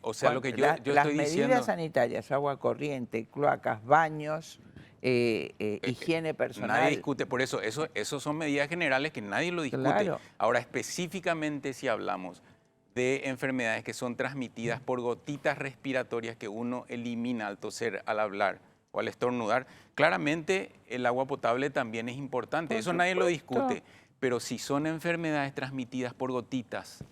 O sea, lo que yo
las
estoy diciendo...
Las medidas sanitarias, agua corriente, cloacas, baños, higiene personal.
Nadie discute por eso. Eso son medidas generales que nadie lo discute.
Claro.
Ahora, específicamente si hablamos de enfermedades que son transmitidas por gotitas respiratorias que uno elimina al toser, al hablar o al estornudar, claramente el agua potable también es importante. Eso nadie lo discute. Pero si son enfermedades transmitidas por gotitas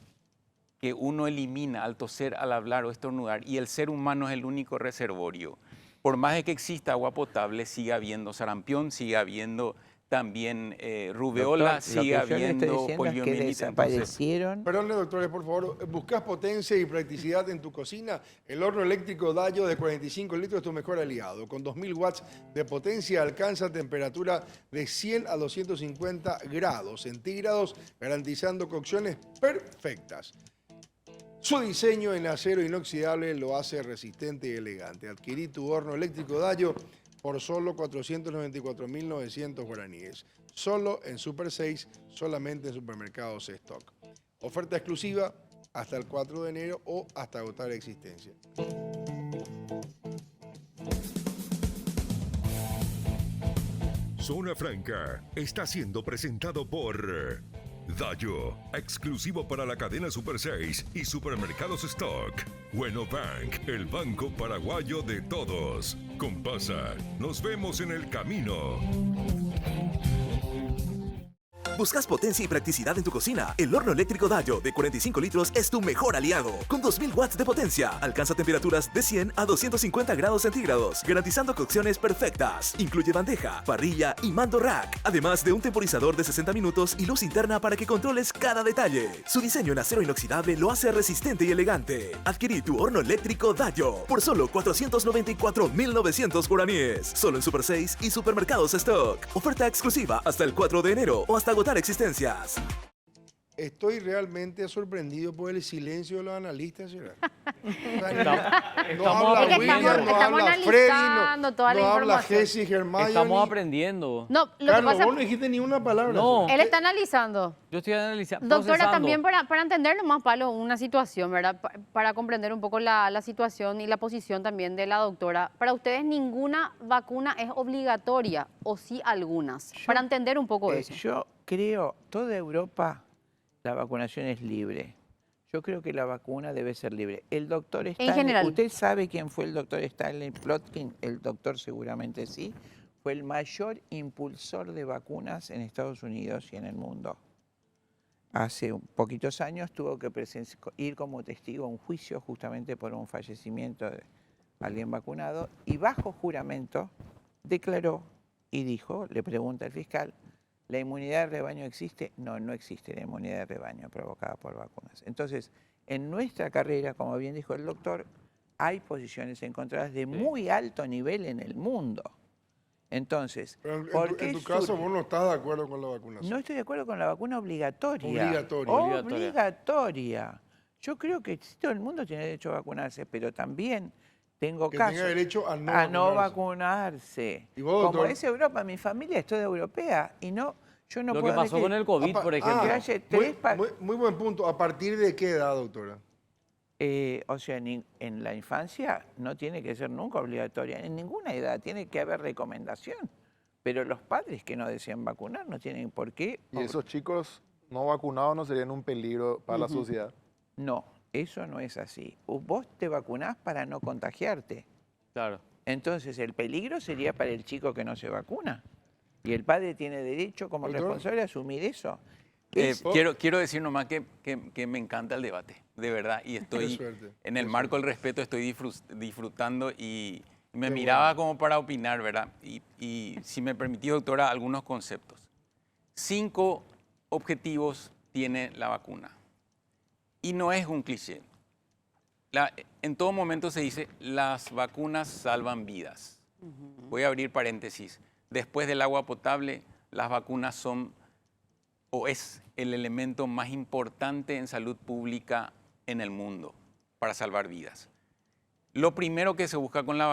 que uno elimina al toser, al hablar o estornudar, y el ser humano es el único reservorio, por más de que exista agua potable, sigue habiendo sarampión, sigue habiendo también rubeola,
Doctor,
sigue habiendo poliomielitis.
Desaparecieron.
Perdónle, doctores, por favor. ¿Buscas potencia y practicidad en tu cocina? El horno eléctrico Dallo de 45 litros es tu mejor aliado. Con 2000 watts de potencia alcanza temperatura de 100 a 250 grados centígrados, garantizando cocciones perfectas. Su diseño en acero inoxidable lo hace resistente y elegante. Adquirí tu horno eléctrico Dallo por solo 494.900 guaraníes. Solo en Super 6, solamente en supermercados Stock. Oferta exclusiva hasta el 4 de enero o hasta agotar existencia.
Zona Franca está siendo presentado por Dayo, exclusivo para la cadena Super 6 y supermercados Stock. Bueno Bank, el banco paraguayo de todos. Compasa, nos vemos en el camino.
¿Buscas potencia y practicidad en tu cocina? El horno eléctrico Dayo de 45 litros es tu mejor aliado. Con 2000 watts de potencia, alcanza temperaturas de 100 a 250 grados centígrados, garantizando cocciones perfectas. Incluye bandeja, parrilla y mando rack, además de un temporizador de 60 minutos y luz interna para que controles cada detalle. Su diseño en acero inoxidable lo hace resistente y elegante. Adquirí tu horno eléctrico Dayo por solo 494.900 guaraníes. Solo en Super 6 y supermercados Stock. Oferta exclusiva hasta el 4 de enero o hasta agotar existencias.
Estoy realmente sorprendido por el silencio de los analistas, ¿será?
Estamos
aprendiendo. Estamos analizando toda la
no habla
información.
Jessy, Germán.
Estamos aprendiendo.
No, lo que
Carlos,
pasa,
vos no dijiste ni una palabra.
No.
él está analizando.
Yo estoy analizando.
Doctora, también para entender más, Pablo, una situación, ¿verdad? Para comprender un poco la situación y la posición también de la doctora. Para ustedes, ¿ninguna vacuna es obligatoria o sí algunas? Para entender un poco eso.
Yo creo, toda Europa, la vacunación es libre. Yo creo que la vacuna debe ser libre. El doctor Stanley,
general.
¿usted sabe quién fue el doctor Stanley Plotkin? El doctor seguramente sí. Fue el mayor impulsor de vacunas en Estados Unidos y en el mundo. Hace poquitos años tuvo que ir como testigo a un juicio justamente por un fallecimiento de alguien vacunado y bajo juramento declaró y dijo, le pregunta al fiscal, ¿la inmunidad de rebaño existe? No, no existe la inmunidad de rebaño provocada por vacunas. Entonces, en nuestra carrera, como bien dijo el doctor, hay posiciones encontradas de muy alto nivel en el mundo. Entonces,
Pero
¿por qué
en tu caso
surge?
vos no estás de acuerdo con la vacunación.
No estoy de acuerdo con la vacuna obligatoria.
Obligatoria.
Obligatoria. Yo creo que todo el mundo tiene derecho a vacunarse, pero también tengo
Que
casos
tenga derecho a
no
vacunarse.
vacunarse.
¿Y vos,
Como
doctor?
es Europa, mi familia es toda europea y no, yo no
Lo
puedo
que pasó con el COVID, por ejemplo.
que haya tres
muy buen punto. ¿A partir de qué edad, doctora?
o sea, en la infancia no tiene que ser nunca obligatoria, en ninguna edad tiene que haber recomendación. Pero los padres que no desean vacunar no tienen por qué.
Y esos chicos no vacunados no serían un peligro para la sociedad.
No, eso no es así. Vos te vacunás para no contagiarte.
Claro.
Entonces el peligro sería para el chico que no se vacuna. Y el padre tiene derecho como
Doctor.
responsable a asumir eso.
Quiero decir nomás que me encanta el debate, de verdad, y estoy
suerte,
en el
qué
marco del respeto, estoy disfrutando y me
Qué
miraba
bueno.
como para opinar, ¿verdad? Y si me permitís, doctora, algunos conceptos. 5 objetivos tiene la vacuna. Y no es un cliché. En todo momento se dice, las vacunas salvan vidas. Voy a abrir paréntesis. Después del agua potable, las vacunas son o es el elemento más importante en salud pública en el mundo para salvar vidas. Lo primero que se busca con la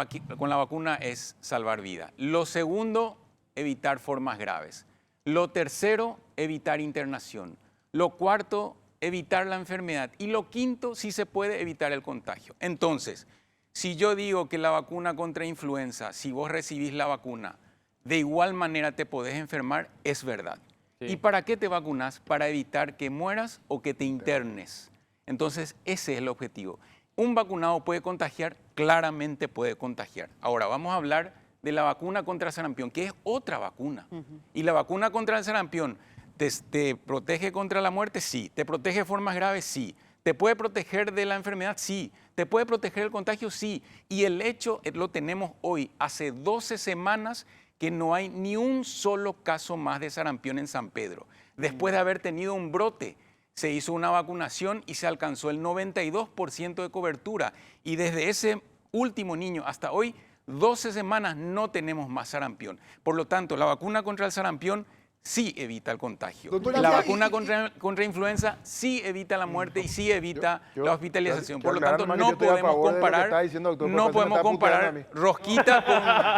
vacuna es salvar vidas. Lo segundo, evitar formas graves. Lo tercero, evitar internación. Lo cuarto, evitar la enfermedad. Y lo quinto, si se puede, evitar el contagio. Entonces, si yo digo que la vacuna contra influenza, si vos recibís la vacuna, de igual manera te podés enfermar, es verdad.
Sí.
¿Y para qué te vacunas? Para evitar que mueras o que te internes. Entonces, ese es el objetivo. ¿Un vacunado puede contagiar? Claramente puede contagiar. Ahora, vamos a hablar de la vacuna contra el sarampión, que es otra vacuna. Y la vacuna contra el sarampión, ¿te protege contra la muerte? Sí. ¿Te protege de formas graves? Sí. ¿Te puede proteger de la enfermedad? Sí. ¿Te puede proteger del contagio? Sí. Y el hecho lo tenemos hoy, hace 12 semanas, que no hay ni un solo caso más de sarampión en San Pedro. Después de haber tenido un brote, se hizo una vacunación y se alcanzó el 92% de cobertura. Y desde ese último niño hasta hoy, 12 semanas no tenemos más sarampión. Por lo tanto, la vacuna contra el sarampión sí evita el contagio.
Doctor,
La
¿y-
vacuna contra influenza sí evita la muerte y sí evita la hospitalización. Por lo tanto,
aclarar,
no
yo estoy a
podemos
favor de lo que
comparar,
está diciendo, doctor,
no
porque se me
podemos
está puteando a
comparar
mí.
rosquita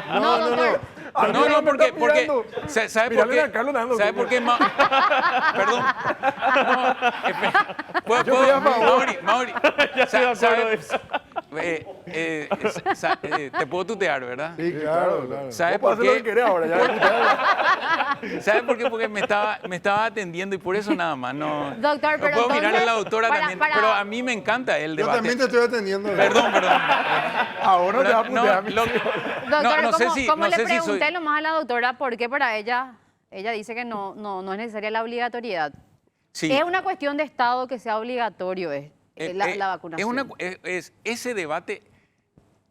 con...
No, no, no.
No, porque,
está mirando.
¿sabe por
Mírale
qué?
a Carlos dando
¿Sabe
como-
por qué? Perdón. No, espera.
Yo estoy a favor.
Mauri, te puedo tutear, ¿verdad?
Sí, claro, claro.
¿Sabe
Vos
por
podés hacer lo que
qué?
querés ahora, ya.
¿Sabe por qué? Porque me estaba atendiendo y por eso nada más. No,
Doctor,
no
pero
puedo mirar a la
entonces,
doctora
para-
también.
para-
Pero a mí me encanta el
Yo
debate.
también te estoy atendiendo.
Perdón.
Ahora te va a
No,
putear a mí.
Doctor,
no sé
como,
si-
como
no
le
sé si
pregunté
soy-
nomás a la doctora por qué para ella dice que no es necesaria la obligatoriedad.
Sí.
Es una cuestión de Estado que sea obligatorio la vacunación.
Es ese debate.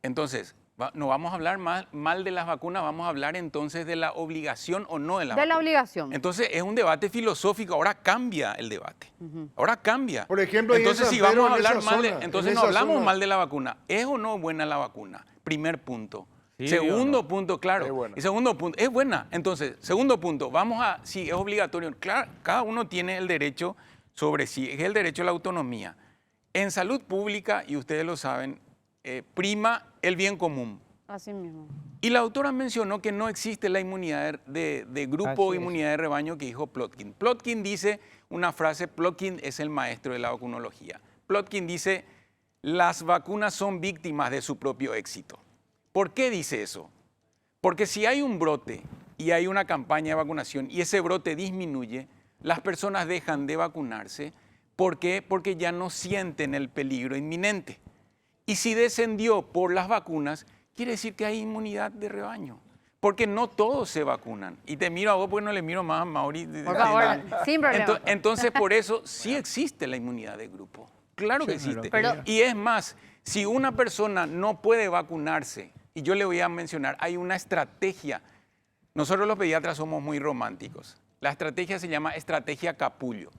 Entonces, no vamos a hablar mal de las vacunas, vamos a hablar entonces de la obligación o no de la
De la
vacuna.
obligación.
Entonces, es un debate filosófico, ahora cambia el debate. Ahora cambia.
Por ejemplo, ahí en
entonces,
San
si
Pedro,
vamos a
en
hablar
esa
mal
zona,
entonces
en
no
esa
hablamos
zona.
mal de la vacuna. ¿Es o no buena la vacuna? Primer punto.
Sí,
Segundo
o no.
punto, claro.
Es buena.
Y segundo punto, es buena. Entonces, segundo punto, si es obligatorio. Claro, cada uno tiene el derecho sobre sí, es el derecho a la autonomía. En salud pública, y ustedes lo saben, prima el bien común.
Así mismo.
Y la autora mencionó que no existe la inmunidad de grupo o
Así es.
inmunidad de rebaño que dijo Plotkin. Plotkin dice una frase, Plotkin es el maestro de la vacunología. Plotkin dice, las vacunas son víctimas de su propio éxito. ¿Por qué dice eso? Porque si hay un brote y hay una campaña de vacunación y ese brote disminuye, las personas dejan de vacunarse. ¿Por qué? Porque ya no sienten el peligro inminente. Y si descendió por las vacunas, quiere decir que hay inmunidad de rebaño. Porque no todos se vacunan. Y te miro a vos porque no le miro más a Mauri.
Por favor, sin problema.
Entonces, por eso sí existe la inmunidad de grupo. Claro que existe.
Pero-
Y es más, si una persona no puede vacunarse, y yo le voy a mencionar, hay una estrategia. Nosotros los pediatras somos muy románticos. La estrategia se llama estrategia capullo.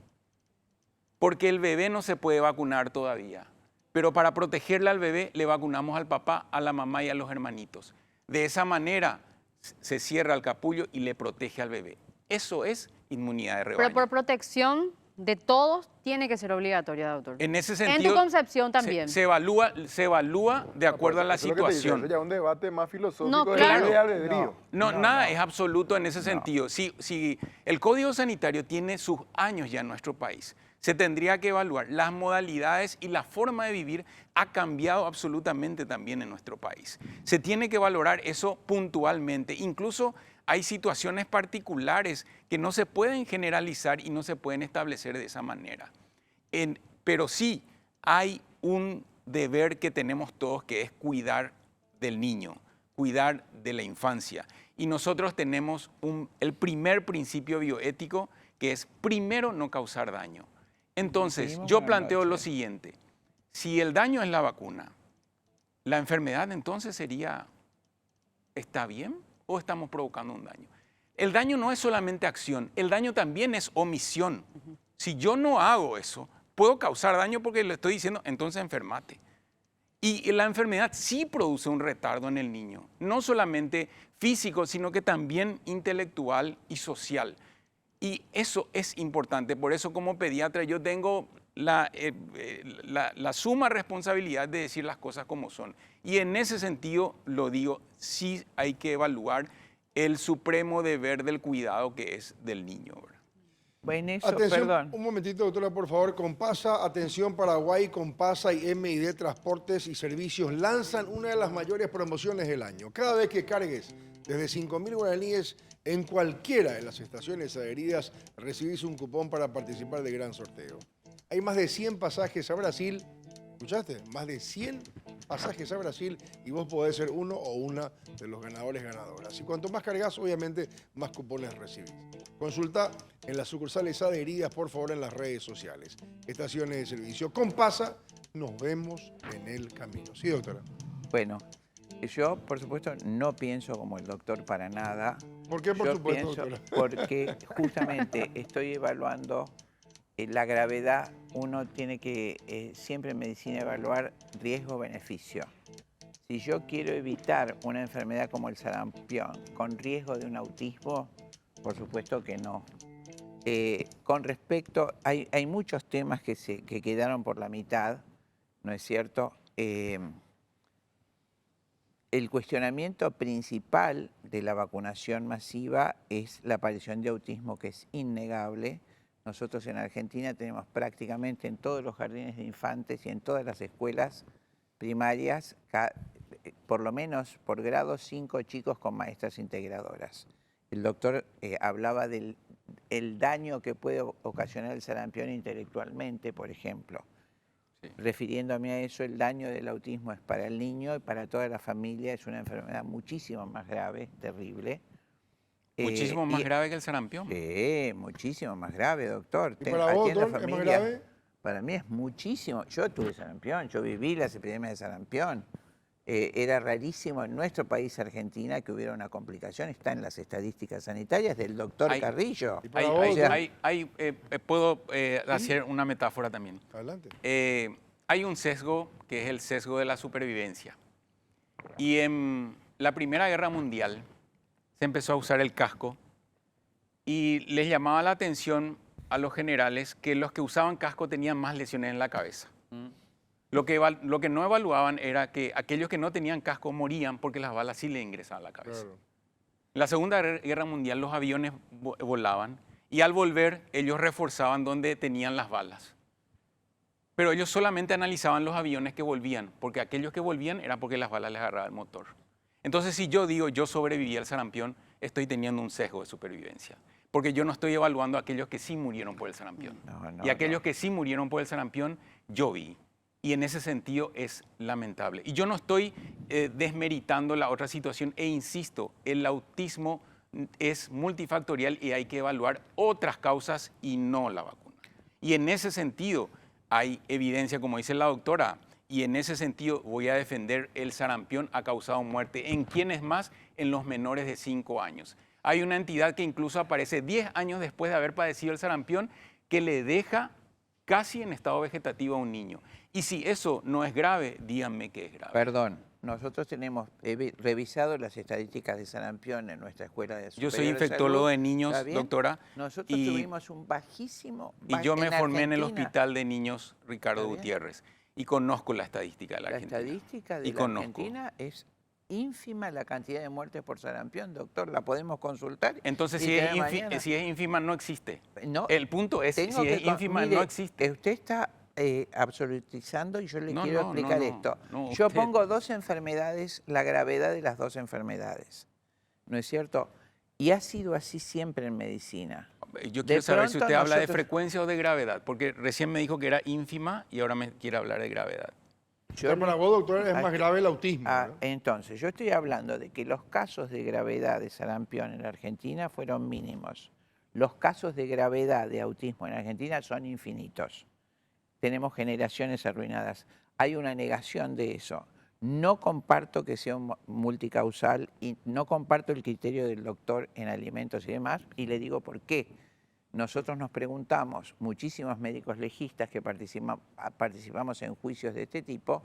Porque el bebé no se puede vacunar todavía. Pero para protegerle al bebé, le vacunamos al papá, a la mamá y a los hermanitos. De esa manera se cierra el capullo y le protege al bebé. Eso es inmunidad de rebaño.
Pero por protección de todos tiene que ser obligatoria, doctor.
En ese
En
sentido,
tu concepción también.
se evalúa de acuerdo a la
Eso es lo que te dice,
situación.
eso ya es un debate más filosófico
No,
de
claro.
libre albedrío.
No, nada es absoluto en ese sentido. Si el Código Sanitario tiene sus años ya en nuestro país, se tendría que evaluar las modalidades y la forma de vivir ha cambiado absolutamente también en nuestro país. Se tiene que valorar eso puntualmente. Incluso hay situaciones particulares que no se pueden generalizar y no se pueden establecer de esa manera. Pero sí hay un deber que tenemos todos, que es cuidar del niño, cuidar de la infancia. Y nosotros tenemos el primer principio bioético, que es primero no causar daño. Entonces,
Seguimos
yo
con la
planteo lo
noche.
siguiente. Si el daño es la vacuna, la enfermedad entonces ¿está bien o estamos provocando un daño? El daño no es solamente acción, el daño también es omisión. Si yo no hago eso, puedo causar daño porque le estoy diciendo, entonces enfermate. Y la enfermedad sí produce un retardo en el niño, no solamente físico, sino que también intelectual y social. Y eso es importante. Por eso, como pediatra, yo tengo la suma responsabilidad de decir las cosas como son. Y en ese sentido, lo digo, sí hay que evaluar el supremo deber del cuidado que es del niño, ¿verdad?
Bueno, eso,
Atención,
perdón.
un momentito, doctora, por favor. Compasa, atención Paraguay, Compasa y MID Transportes y Servicios lanzan una de las mayores promociones del año. Cada vez que cargues desde 5.000 guaraníes en cualquiera de las estaciones adheridas, recibís un cupón para participar del gran sorteo. Hay más de 100 pasajes a Brasil. ¿Escuchaste? Más de 100 pasajes a Brasil y vos podés ser uno o una de los ganadoras. Y cuanto más cargas, obviamente, más cupones recibís. Consulta en las sucursales adheridas, por favor, en las redes sociales. Estaciones de servicio Compasa, nos vemos en el camino. Sí, doctora.
Bueno, yo, por supuesto, no pienso como el doctor para nada.
¿Por qué, por
Yo
supuesto,
pienso
doctora?
porque justamente estoy evaluando la gravedad. Uno tiene que, siempre en medicina, evaluar riesgo-beneficio. Si yo quiero evitar una enfermedad como el sarampión con riesgo de un autismo, Por supuesto que no. Con respecto, hay muchos temas que quedaron por la mitad, ¿no es cierto? El cuestionamiento principal de la vacunación masiva es la aparición de autismo, que es innegable. Nosotros en Argentina tenemos prácticamente en todos los jardines de infantes y en todas las escuelas primarias, por lo menos por grado, 5 chicos con maestras integradoras. El doctor hablaba del daño que puede ocasionar el sarampión intelectualmente, por ejemplo. Sí. Refiriéndome a eso, el daño del autismo es para el niño y para toda la familia, es una enfermedad muchísimo más grave, terrible.
¿Muchísimo más grave que el sarampión?
Sí, muchísimo más grave, doctor.
¿Y para vos, doctor, es más grave?
Para mí es muchísimo. Yo tuve sarampión, yo viví las epidemias de sarampión. Era rarísimo en nuestro país, Argentina, que hubiera una complicación. Está en las estadísticas sanitarias del doctor Carrillo.
Puedo hacer una metáfora también.
Adelante.
Hay un sesgo que es el sesgo de la supervivencia. Y en la Primera Guerra Mundial se empezó a usar el casco y les llamaba la atención a los generales que los que usaban casco tenían más lesiones en la cabeza. Lo que no evaluaban era que aquellos que no tenían casco morían porque las balas sí le ingresaban a la cabeza. Claro. En la Segunda Guerra Mundial los aviones volaban y al volver ellos reforzaban donde tenían las balas. Pero ellos solamente analizaban los aviones que volvían, porque aquellos que volvían era porque las balas les agarraban el motor. Entonces, si yo digo yo sobreviví al sarampión, estoy teniendo un sesgo de supervivencia. Porque yo no estoy evaluando a aquellos que sí murieron por el sarampión. Y aquellos que sí murieron por el sarampión, yo vi. Y en ese sentido es lamentable. Y yo no estoy desmeritando la otra situación e insisto, el autismo es multifactorial y hay que evaluar otras causas y no la vacuna. Y en ese sentido hay evidencia, como dice la doctora, y en ese sentido voy a defender el sarampión ha causado muerte. ¿En quiénes más? En los menores de 5 años. Hay una entidad que incluso aparece 10 años después de haber padecido el sarampión que le deja casi en estado vegetativo a un niño. Y si eso no es grave, díganme que es grave.
Perdón, nosotros tenemos revisado las estadísticas de sarampión en nuestra escuela de
Yo soy infectólogo de niños, doctora.
Nosotros tuvimos un bajísimo...
Y yo me formé en el Hospital de Niños Ricardo Gutiérrez y conozco la estadística de la Argentina.
La estadística de la Argentina es ínfima la cantidad de muertes por sarampión, doctor, la podemos consultar.
Entonces, si es ínfima, no existe. No, el punto es, si es ínfima, no existe.
Usted está absolutizando y yo le quiero explicar esto. Yo pongo 2 enfermedades, la gravedad de las 2 enfermedades, ¿no es cierto? Y ha sido así siempre en medicina.
Yo quiero saber si usted habla de frecuencia o de gravedad, porque recién me dijo que era ínfima y ahora me quiere hablar de gravedad.
Para vos, doctor, es más grave el autismo. ¿No?
Entonces, yo estoy hablando de que los casos de gravedad de sarampión en la Argentina fueron mínimos. Los casos de gravedad de autismo en Argentina son infinitos. Tenemos generaciones arruinadas. Hay una negación de eso. No comparto que sea un multicausal y no comparto el criterio del doctor en alimentos y demás, y le digo por qué. Nosotros nos preguntamos, muchísimos médicos legistas que participamos en juicios de este tipo,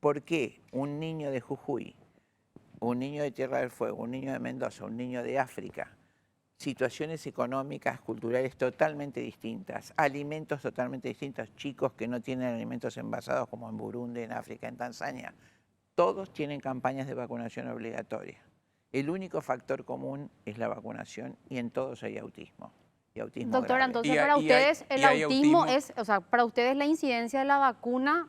¿por qué un niño de Jujuy, un niño de Tierra del Fuego, un niño de Mendoza, un niño de África, situaciones económicas, culturales totalmente distintas, alimentos totalmente distintos, chicos que no tienen alimentos envasados como en Burundi, en África, en Tanzania, todos tienen campañas de vacunación obligatoria? El único factor común es la vacunación y en todos hay autismo.
Doctora, entonces para ustedes el autismo es, o sea, para ustedes la incidencia de la vacuna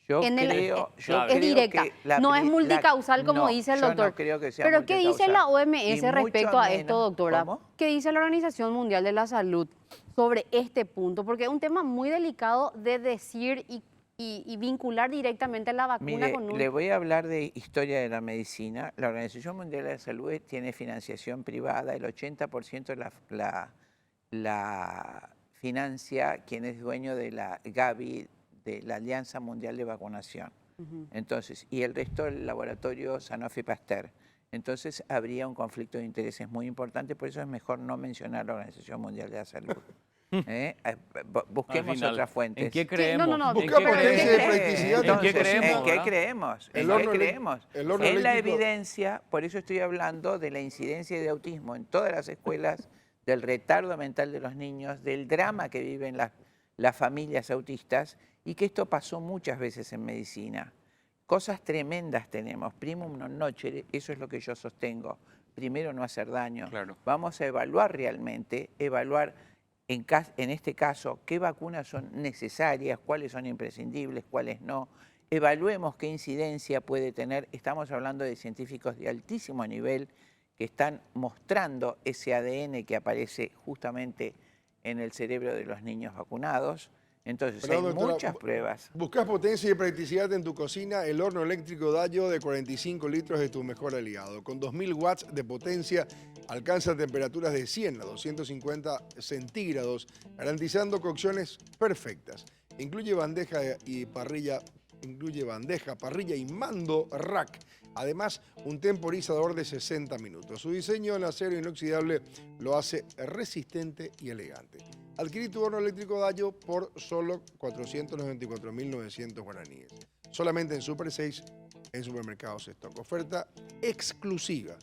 es directa, no es multicausal como dice el doctor.
No creo que sea
Pero ¿qué dice la OMS respecto a
menos,
esto, doctora?
¿Cómo?
¿Qué dice la Organización Mundial de la Salud sobre este punto? Porque es un tema muy delicado de decir y vincular directamente la vacuna con un...
Le voy a hablar de historia de la medicina. La Organización Mundial de la Salud tiene financiación privada, el 80% la financia quien es dueño de la Gavi, de la Alianza Mundial de Vacunación. Entonces, y el resto del laboratorio Sanofi Pasteur. Entonces habría un conflicto de intereses muy importante, por eso es mejor no mencionar la Organización Mundial de la Salud. Busquemos
final,
otras fuentes.
¿En qué creemos?
no, no.
Busca potencia y practicidad.
¿En qué
Entonces,
creemos,
¿en qué
verdad?
creemos?
El
¿En
horno
qué
elé-
creemos?
el horno
En la
eléctrico-
evidencia, por eso estoy hablando de la incidencia de autismo en todas las escuelas, del retardo mental de los niños, del drama que viven las familias autistas y que esto pasó muchas veces en medicina. Cosas tremendas tenemos, primum non nocere, eso es lo que yo sostengo. Primero no hacer daño.
Claro.
Vamos a evaluar realmente, en este caso qué vacunas son necesarias, cuáles son imprescindibles, cuáles no. Evaluemos qué incidencia puede tener. Estamos hablando de científicos de altísimo nivel que están mostrando ese ADN que aparece justamente en el cerebro de los niños vacunados. Entonces
Perdón,
hay
doctora,
muchas pruebas.
Buscas potencia y practicidad en tu cocina. El horno eléctrico Dallo de 45 litros es tu mejor aliado. Con 2000 watts de potencia alcanza temperaturas de 100 a 250 centígrados, garantizando cocciones perfectas. Incluye bandeja, parrilla y mando rack. Además, un temporizador de 60 minutos. Su diseño en acero inoxidable lo hace resistente y elegante. Adquirí tu horno eléctrico Dallo por solo 494.900 guaraníes. Solamente en Super 6, en supermercados Stock. Oferta exclusiva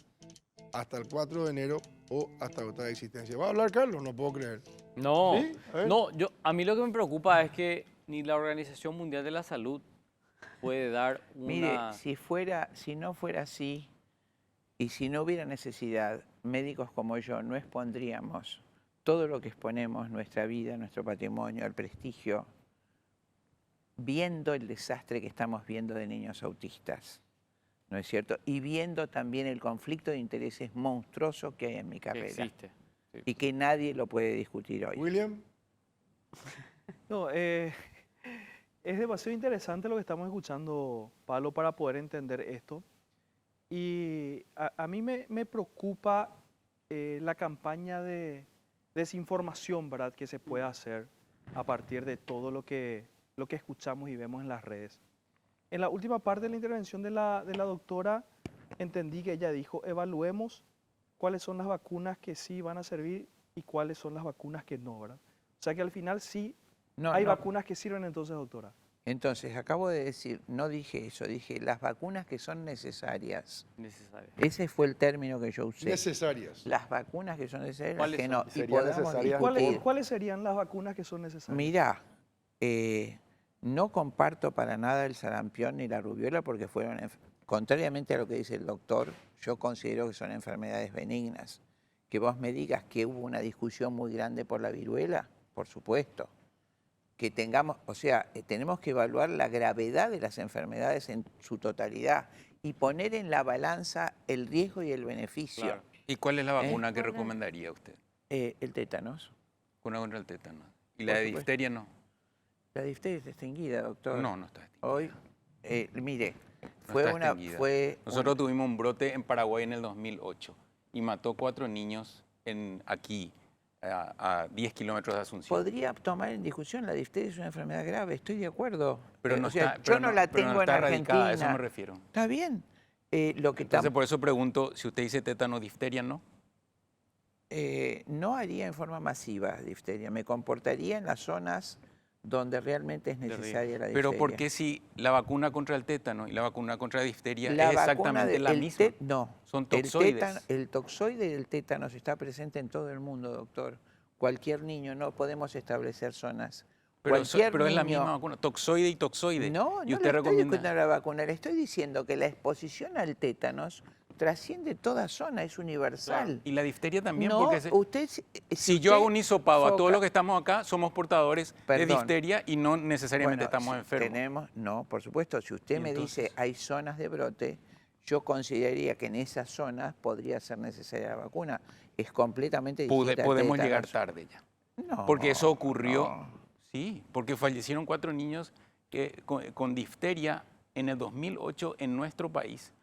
hasta el 4 de enero o hasta agotar de existencia. ¿Va a hablar, Carlos? No puedo creer.
No,
¿Sí? A ver.
no, a mí lo que me preocupa es que ni la Organización Mundial de la Salud puede dar una...
Mire, si no fuera así y si no hubiera necesidad, médicos como yo no expondríamos todo lo que exponemos, nuestra vida, nuestro patrimonio, el prestigio, viendo el desastre que estamos viendo de niños autistas, ¿no es cierto? Y viendo también el conflicto de intereses monstruoso que hay en mi
que
carrera
existe. Sí.
y que nadie lo puede discutir hoy.
William.
No, es demasiado interesante lo que estamos escuchando, Pablo, para poder entender esto. Y a mí me preocupa la campaña de desinformación, ¿verdad?, que se puede hacer a partir de todo lo que escuchamos y vemos en las redes. En la última parte de la intervención de la doctora, entendí que ella dijo, evaluemos cuáles son las vacunas que sí van a servir y cuáles son las vacunas que no, ¿verdad? O sea que al final sí hay vacunas que sirven entonces, doctora.
Entonces, acabo de decir, no dije eso, dije las vacunas que son necesarias.
Necesario.
Ese fue el término que yo usé.
Necesarias.
Las vacunas que son necesarias, las
¿Cuáles
que
son?
no. Y
Serían
podamos
necesarias.
discutir.
¿Cuáles serían las vacunas que son necesarias?
Mirá, no comparto para nada el sarampión ni la rubiola porque fueron, contrariamente a lo que dice el doctor, yo considero que son enfermedades benignas. Que vos me digas que hubo una discusión muy grande por la viruela, por supuesto. Que tengamos, o sea, tenemos que evaluar la gravedad de las enfermedades en su totalidad y poner en la balanza el riesgo y el beneficio.
Claro.
¿Y cuál es la vacuna que recomendaría usted?
El tétanos.
Una contra el tétano. ¿Y la de
supuesto.
difteria no?
La difteria está extinguida, doctor.
No, no está extinguida.
Hoy, mire,
No
fue
está
una...
extinguida. Nosotros tuvimos un brote en Paraguay en el 2008 y mató 4 niños aquí, a 10 kilómetros de Asunción.
Podría tomar en discusión, la difteria es una enfermedad grave, estoy de acuerdo.
Pero no
O sea,
está,
yo
pero
no la
pero
tengo
no
en
está erradicada,
Argentina.
a eso me refiero.
Está bien. Lo que
Entonces, por eso pregunto, si usted dice tétano, difteria, ¿no?
no haría en forma masiva difteria, me comportaría en las zonas donde realmente es necesaria la difteria.
Pero ¿por qué si la vacuna contra el tétano y la vacuna contra la difteria
La
es
vacuna
exactamente la
el
misma?
no.
Son
El
toxoides.
El toxoide del tétanos está presente en todo el mundo, doctor. Cualquier niño, no podemos establecer zonas.
Pero es la
niño-
misma vacuna, toxoide y toxoide.
No,
y
no
usted
le estoy
recomienda.
discutiendo la vacuna, le estoy diciendo que la exposición al tétanos trasciende toda zona, es universal.
Y la difteria también,
No,
porque
usted,
si yo
usted
hago un hisopado a todos
foca-
los que estamos acá, somos portadores de
Perdón.
difteria y no necesariamente
Bueno,
estamos
si
enfermos.
no, por supuesto, si usted
Y
me
entonces-
dice hay zonas de brote, yo consideraría que en esas zonas podría ser necesaria la vacuna. Es completamente distinta al
Podemos
tétanos.
llegar tarde ya.
No,
Porque eso ocurrió,
no.
sí, porque fallecieron 4 niños con difteria en el 2008 en nuestro país.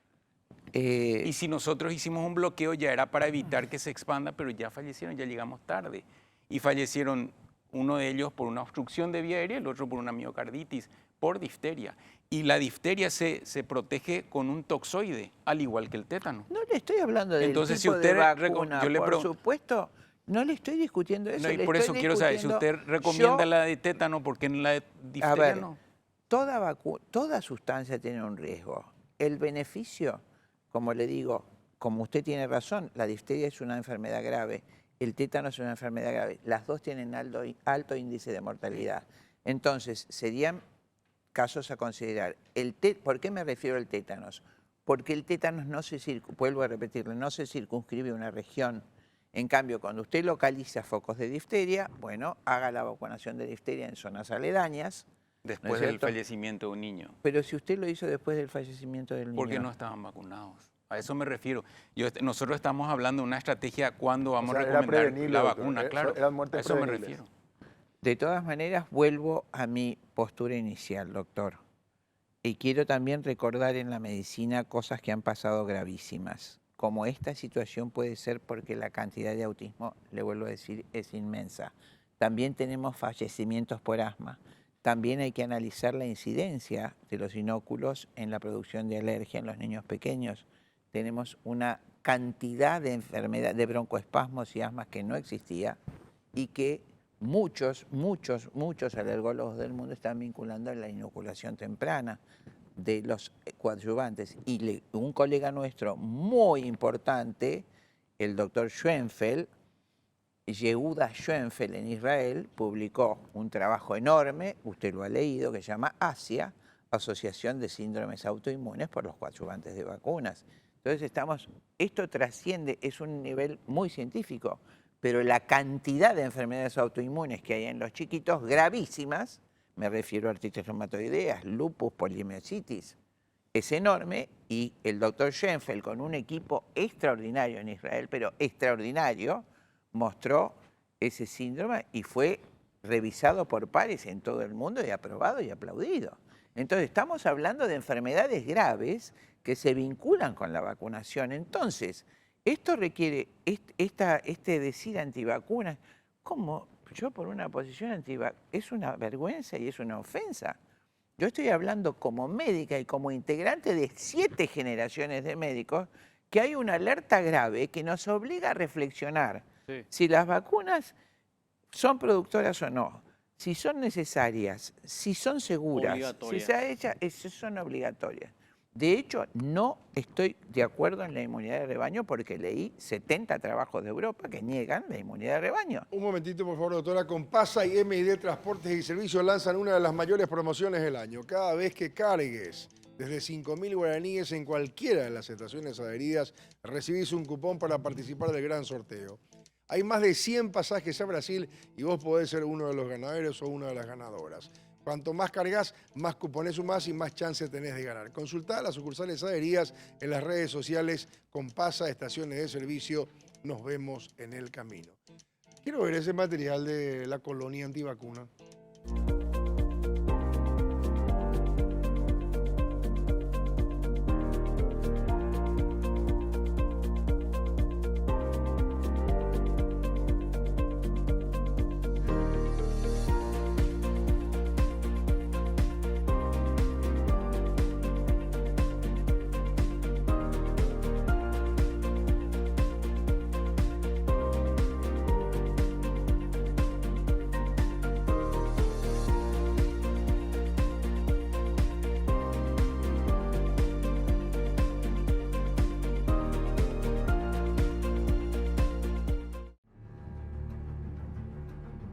Y si nosotros hicimos un bloqueo ya era para evitar que se expanda, pero ya fallecieron, ya llegamos tarde. Y fallecieron uno de ellos por una obstrucción de vía aérea, el otro por una miocarditis, por difteria. Y la difteria se protege con un toxoide, al igual que el tétano.
No le estoy hablando del
Entonces, si
tipo de
usted
vacuna.
yo le
Por
pregunto-
supuesto No le estoy discutiendo eso.
No, y
le
por
estoy
eso quiero saber, si usted recomienda la de tétano, ¿por qué en la de difteria
A ver,
no?
toda sustancia tiene un riesgo. El beneficio, como le digo, como usted tiene razón, la difteria es una enfermedad grave, el tétano es una enfermedad grave. Las dos tienen alto índice de mortalidad. Entonces, serían casos a considerar. ¿Por qué me refiero al tétanos? Porque el tétanos vuelvo a repetirle, no se circunscribe a una región. En cambio, cuando usted localiza focos de difteria, bueno, haga la vacunación de difteria en zonas aledañas.
Después del fallecimiento de un niño.
Pero si usted lo hizo después del fallecimiento del niño.
Porque no estaban vacunados. A eso me refiero. Nosotros estamos hablando de una estrategia cuando vamos a recomendar la vacuna, claro. A eso me refiero.
De todas maneras, vuelvo a mi postura inicial, doctor. Y quiero también recordar en la medicina cosas que han pasado gravísimas. Como esta situación puede ser porque la cantidad de autismo, le vuelvo a decir, es inmensa. También tenemos fallecimientos por asma. También hay que analizar la incidencia de los inóculos en la producción de alergia en los niños pequeños. Tenemos una cantidad de enfermedades, de broncoespasmos y asmas que no existía y que muchos alergólogos del mundo están vinculando a la inoculación temprana de los coadyuvantes. Y un colega nuestro muy importante, el doctor Schoenfeld, Yehuda Schoenfeld en Israel, publicó un trabajo enorme, usted lo ha leído, que se llama ASIA, Asociación de Síndromes Autoinmunes por los coadyuvantes de vacunas. Entonces esto trasciende, es un nivel muy científico, pero la cantidad de enfermedades autoinmunes que hay en los chiquitos, gravísimas, me refiero a artritis reumatoideas, lupus, polimiositis, es enorme, y el doctor Schoenfeld, con un equipo extraordinario en Israel, pero extraordinario, mostró ese síndrome y fue revisado por pares en todo el mundo y aprobado y aplaudido. Entonces, estamos hablando de enfermedades graves que se vinculan con la vacunación. Entonces, esto requiere, este decir antivacunas, ¿cómo? Yo por una posición antivacunas, es una vergüenza y es una ofensa. Yo estoy hablando como médica y como integrante de 7 generaciones de médicos que hay una alerta grave que nos obliga a reflexionar si las vacunas son productoras o no, si son necesarias, si son seguras, si se ha hecho, son obligatorias. De hecho, no estoy de acuerdo en la inmunidad de rebaño porque leí 70 trabajos de Europa que niegan la inmunidad de rebaño.
Un momentito, por favor, doctora. Compasa y MID Transportes y Servicios lanzan una de las mayores promociones del año. Cada vez que cargues desde 5.000 guaraníes en cualquiera de las estaciones adheridas, recibís un cupón para participar del gran sorteo. Hay más de 100 pasajes a Brasil y vos podés ser uno de los ganadores o una de las ganadoras. Cuanto más cargas, más cupones sumás y más chance tenés de ganar. Consultá las sucursales adheridas en las redes sociales Compasa, estaciones de servicio. Nos vemos en el camino. Quiero ver ese material de la colonia antivacuna.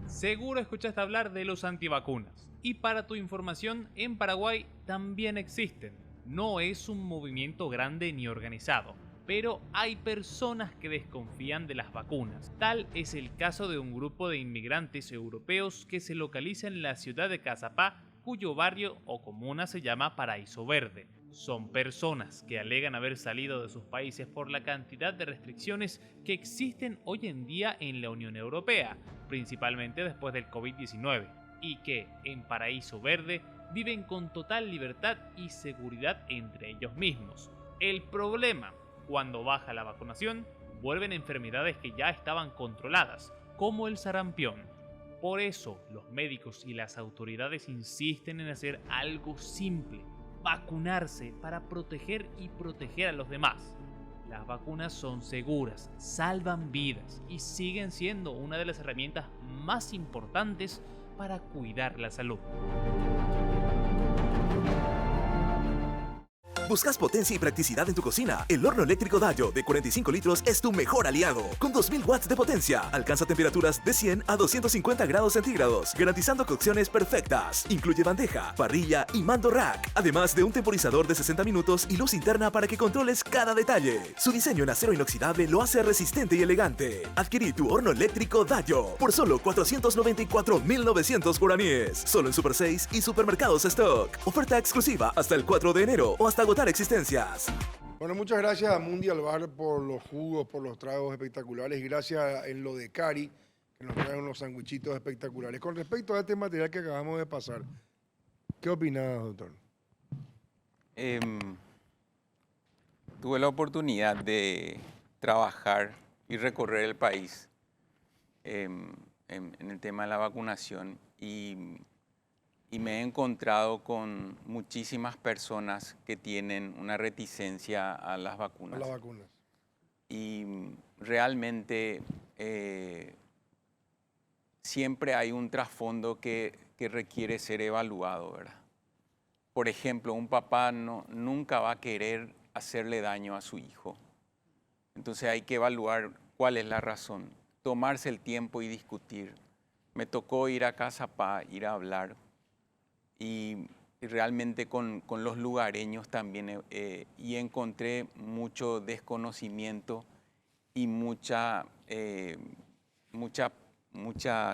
Seguro escuchaste hablar de los antivacunas. Y para tu información, en Paraguay también existen. No es un movimiento grande ni organizado, pero hay personas que desconfían de las vacunas. Tal es el caso de un grupo de inmigrantes europeos que se localiza en la ciudad de Cazapá, cuyo barrio o comuna se llama Paraíso Verde. Son personas que alegan haber salido de sus países por la cantidad de restricciones que existen hoy en día en la Unión Europea, principalmente después del COVID-19, y que, en Paraíso Verde, viven con total libertad y seguridad entre ellos mismos. El problema, cuando baja la vacunación, vuelven enfermedades que ya estaban controladas, como el sarampión. Por eso, los médicos y las autoridades insisten en hacer algo simple: vacunarse para proteger y proteger a los demás. Las vacunas son seguras, salvan vidas y siguen siendo una de las herramientas más importantes para cuidar la salud.
¿Buscas potencia y practicidad en tu cocina? El horno eléctrico Dallo de 45 litros es tu mejor aliado. Con 2000 watts de potencia, alcanza temperaturas de 100 a 250 grados centígrados, garantizando cocciones perfectas. Incluye bandeja, parrilla y mando rack, además de un temporizador de 60 minutos y luz interna para que controles cada detalle. Su diseño en acero inoxidable lo hace resistente y elegante. Adquirí tu horno eléctrico Dallo por solo 494.900 guaraníes. Solo en Super 6 y Supermercados Stock. Oferta exclusiva hasta el 4 de enero o hasta agotar existencias.
Bueno, muchas gracias a Mundial Bar por los jugos, por los tragos espectaculares. Y gracias en lo de Cari, que nos traen unos sandwichitos espectaculares. Con respecto a este material que acabamos de pasar, ¿qué opinas, doctor?
Tuve la oportunidad de trabajar y recorrer el país en el tema de la vacunación y me he encontrado con muchísimas personas que tienen una reticencia a las vacunas.
A las vacunas.
Y realmente siempre hay un trasfondo que requiere ser evaluado, ¿verdad? Por ejemplo, un papá nunca va a querer hacerle daño a su hijo. Entonces hay que evaluar cuál es la razón, tomarse el tiempo y discutir. Me tocó ir a Casa Paz, ir a hablar. Y realmente con los lugareños también y encontré mucho desconocimiento y mucha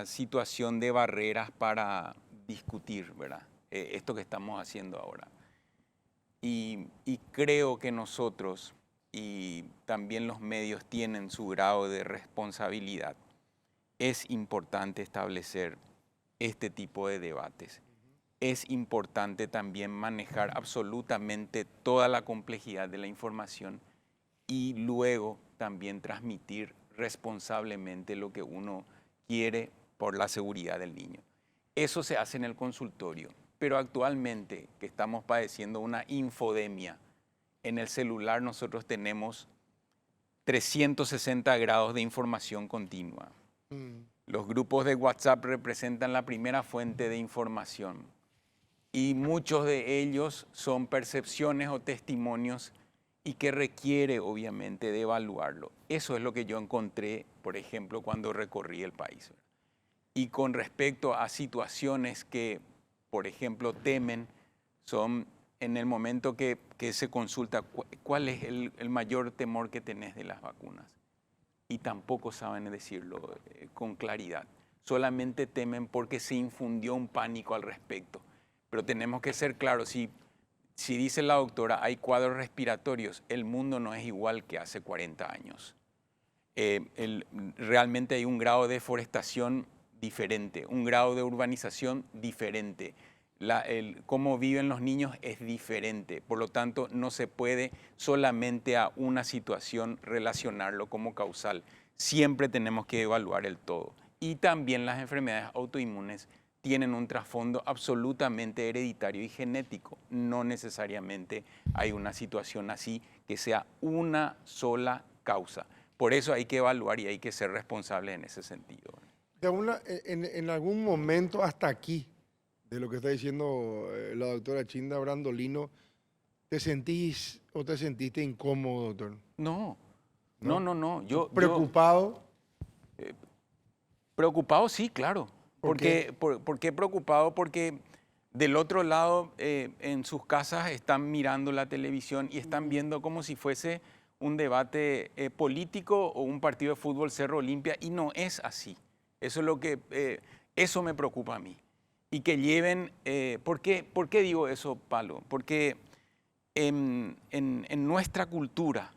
situación de barreras para discutir, ¿verdad? Esto que estamos haciendo ahora. Y creo que nosotros y también los medios tienen su grado de responsabilidad. Es importante establecer este tipo de debates. Es importante también manejar absolutamente toda la complejidad de la información y luego también transmitir responsablemente lo que uno quiere por la seguridad del niño. Eso se hace en el consultorio, pero actualmente que estamos padeciendo una infodemia, en el celular nosotros tenemos 360 grados de información continua. Los grupos de WhatsApp representan la primera fuente de información. Y muchos de ellos son percepciones o testimonios y que requiere obviamente de evaluarlo. Eso es lo que yo encontré, por ejemplo, cuando recorrí el país. Y con respecto a situaciones que, por ejemplo, temen, son en el momento que se consulta cuál es el mayor temor que tenés de las vacunas. Y tampoco saben decirlo con claridad. Solamente temen porque se infundió un pánico al respecto. Pero tenemos que ser claros, si dice la doctora, hay cuadros respiratorios, el mundo no es igual que hace 40 años. Realmente hay un grado de deforestación diferente, un grado de urbanización diferente. Cómo viven los niños es diferente, por lo tanto no se puede solamente a una situación relacionarlo como causal. Siempre tenemos que evaluar el todo. Y también las enfermedades autoinmunes tienen un trasfondo absolutamente hereditario y genético. No necesariamente hay una situación así que sea una sola causa. Por eso hay que evaluar y hay que ser responsable en ese sentido.
En algún momento hasta aquí, de lo que está diciendo la doctora Chinda Brandolino, ¿te sentís o te sentiste incómodo, doctor?
No.
¿Preocupado?
Preocupado sí, claro. ¿Por qué preocupado? Porque del otro lado, en sus casas están mirando la televisión y están viendo como si fuese un debate político o un partido de fútbol Cerro Olimpia, y no es así. Eso es lo que, eso me preocupa a mí. Y que lleven, ¿por qué digo eso, Palo? Porque en nuestra cultura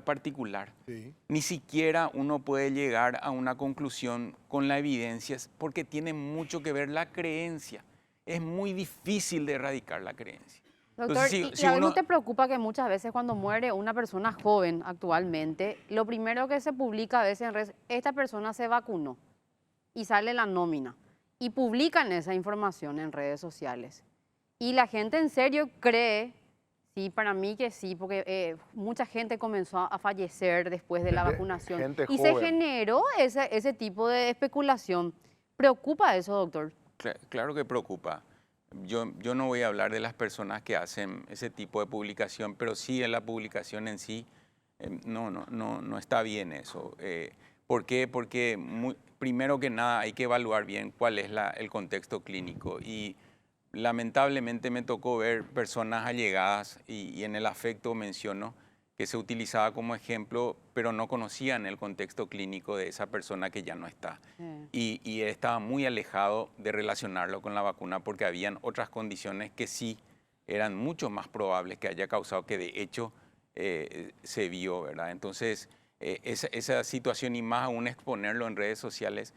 particular, sí, ni siquiera uno puede llegar a una conclusión con la evidencia, porque tiene mucho que ver la creencia. Es muy difícil de erradicar la creencia.
Doctor,
entonces,
¿y a uno te preocupa que muchas veces cuando muere una persona joven actualmente, lo primero que se publica a veces en redes, esta persona se vacunó y sale la nómina y publican esa información en redes sociales? Y la gente en serio cree Sí, para mí que sí, porque mucha gente comenzó a fallecer después de la vacunación.
gente
Y se
joven.
generó ese tipo de especulación. ¿Preocupa eso, doctor?
Claro que preocupa. Yo no voy a hablar de las personas que hacen ese tipo de publicación, pero sí en la publicación en sí no está bien eso. ¿Por qué? Porque primero que nada hay que evaluar bien cuál es el contexto clínico. Y lamentablemente me tocó ver personas allegadas y en el afecto menciono que se utilizaba como ejemplo, pero no conocían el contexto clínico de esa persona que ya no está. Y estaba muy alejado de relacionarlo con la vacuna porque habían otras condiciones que sí eran mucho más probables que haya causado, que de hecho se vio, ¿verdad? Entonces, esa situación y más aún exponerlo en redes sociales,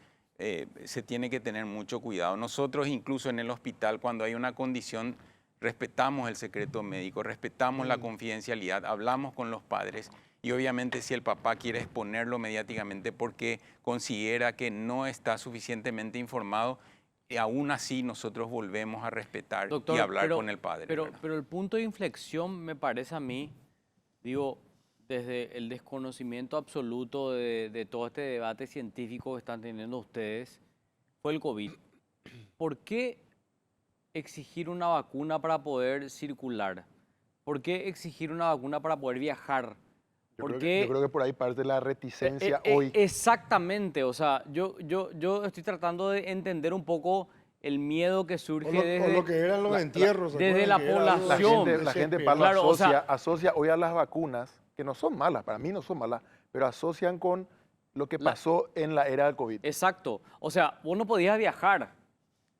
se tiene que tener mucho cuidado. Nosotros incluso en el hospital, cuando hay una condición, respetamos el secreto médico, respetamos la confidencialidad, hablamos con los padres y obviamente si el papá quiere exponerlo mediáticamente porque considera que no está suficientemente informado, aún así nosotros volvemos a respetar y hablar con el padre.
Pero el punto de inflexión me parece a mí, digo, desde el desconocimiento absoluto de todo este debate científico que están teniendo ustedes, fue el COVID. ¿Por qué exigir una vacuna para poder circular? ¿Por qué exigir una vacuna para poder viajar?
Yo creo que por ahí parte la reticencia hoy.
Exactamente, o sea, yo estoy tratando de entender un poco el miedo que surge desde
lo que eran los entierros.
desde la población.
La gente Pablo, claro, asocia hoy a las vacunas, que no son malas, para mí no son malas, pero asocian con lo que pasó en la era del COVID.
Exacto, o sea, vos no podías viajar.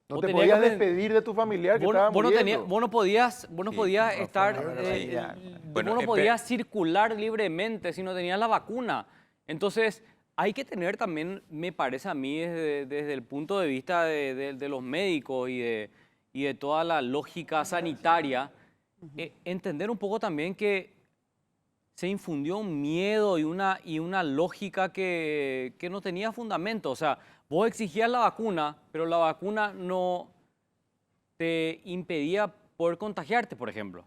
No te podías despedir de tu familiar que estaba muriendo.
Vos no podías estar, vos no podías circular libremente si no tenías la vacuna. Entonces, hay que tener también, me parece a mí, desde el punto de vista de los médicos y de toda la lógica sanitaria, entender un poco también que se infundió un miedo y una lógica que no tenía fundamento. O sea, vos exigías la vacuna, pero la vacuna no te impedía poder contagiarte, por ejemplo.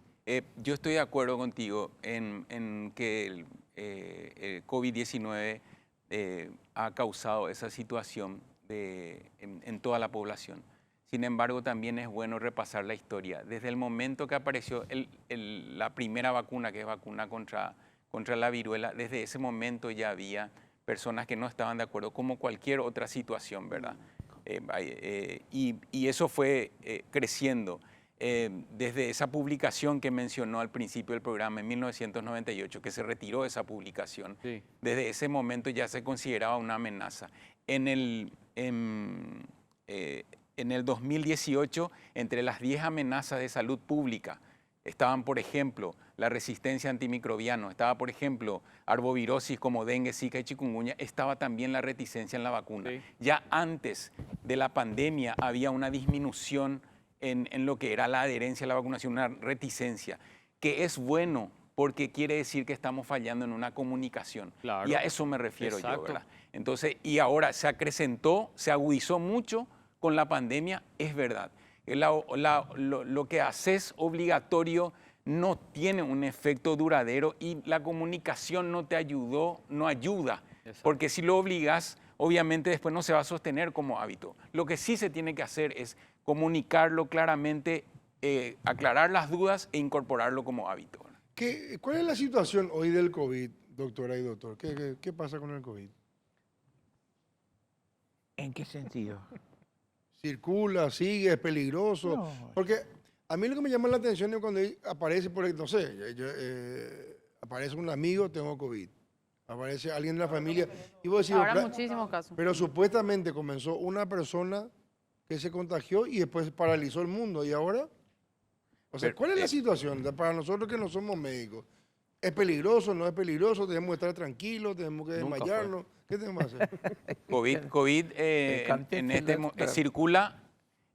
Yo estoy de acuerdo contigo en que el COVID-19 ha causado esa situación en toda la población. Sin embargo, también es bueno repasar la historia. Desde el momento que apareció la primera vacuna, que es vacuna contra la viruela, desde ese momento ya había personas que no estaban de acuerdo, como cualquier otra situación, ¿verdad? Y eso fue creciendo. Desde esa publicación que mencionó al principio del programa en 1998, que se retiró esa publicación, sí. Desde ese momento ya se consideraba una amenaza. En el 2018, entre las 10 amenazas de salud pública, estaban, por ejemplo, la resistencia antimicrobiana, estaba, por ejemplo, arbovirosis como dengue, zika y chikungunya, estaba también la reticencia en la vacuna. Sí. Ya antes de la pandemia había una disminución en lo que era la adherencia a la vacunación, una reticencia, que es bueno porque quiere decir que estamos fallando en una comunicación. Claro. Y a eso me refiero. Exacto. Yo, ¿verdad? Entonces, y ahora se acrecentó, se agudizó mucho con la pandemia, es verdad. Lo que haces obligatorio no tiene un efecto duradero y la comunicación no ayuda. Exacto. Porque si lo obligas, obviamente después no se va a sostener como hábito. Lo que sí se tiene que hacer es comunicarlo claramente, aclarar las dudas e incorporarlo como hábito.
¿Cuál es la situación hoy del COVID, doctora y doctor? ¿Qué pasa con el COVID?
¿En qué sentido?
Circula, sigue, es peligroso. No. Porque a mí lo que me llama la atención es cuando aparece, no sé, aparece un amigo, tengo COVID. Aparece alguien de la familia. Y vos decís,
ahora muchísimos casos.
Pero supuestamente comenzó una persona que se contagió y después paralizó el mundo. ¿Y ahora? O sea, ¿cuál es la situación para nosotros que no somos médicos? ¿Es peligroso? ¿No es peligroso? ¿Tenemos que estar tranquilos? ¿Tenemos que desmayarnos? ¿Qué tenemos que hacer?
COVID circula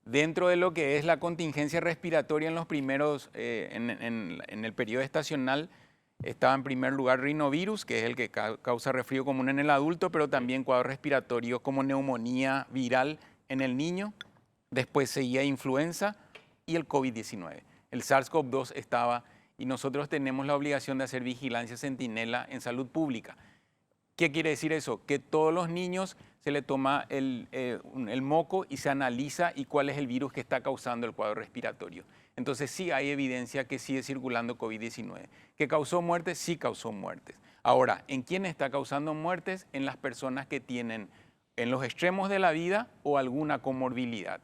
dentro de lo que es la contingencia respiratoria en los primeros, en el periodo estacional. Estaba en primer lugar rinovirus, que es el que causa resfrío común en el adulto, pero también cuadros respiratorios como neumonía viral en el niño. Después seguía influenza y el COVID-19. El SARS-CoV-2 estaba y nosotros tenemos la obligación de hacer vigilancia centinela en salud pública. ¿Qué quiere decir eso? Que todos los niños se le toma el moco y se analiza y cuál es el virus que está causando el cuadro respiratorio. Entonces sí hay evidencia que sigue circulando COVID-19. ¿Que causó muertes? Sí causó muertes. Ahora, ¿en quién está causando muertes? En las personas que tienen en los extremos de la vida o alguna comorbilidad.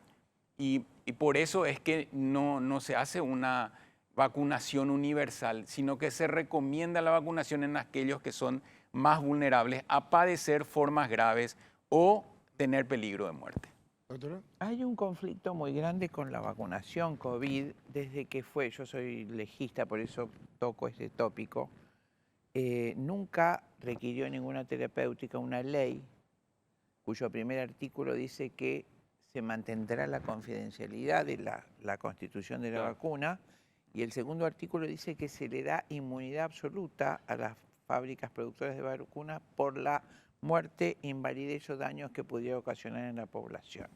Y por eso es que no se hace una vacunación universal, sino que se recomienda la vacunación en aquellos que son más vulnerables a padecer formas graves o tener peligro de muerte.
¿Doctora?
Hay un conflicto muy grande con la vacunación COVID desde que fue, yo soy legista, por eso toco este tópico, nunca requirió ninguna terapéutica una ley cuyo primer artículo dice que se mantendrá la confidencialidad de la constitución de la vacuna, y el segundo artículo dice que se le da inmunidad absoluta a las fábricas productoras de vacunas por la muerte, invalidez o daños que pudiera ocasionar en la población.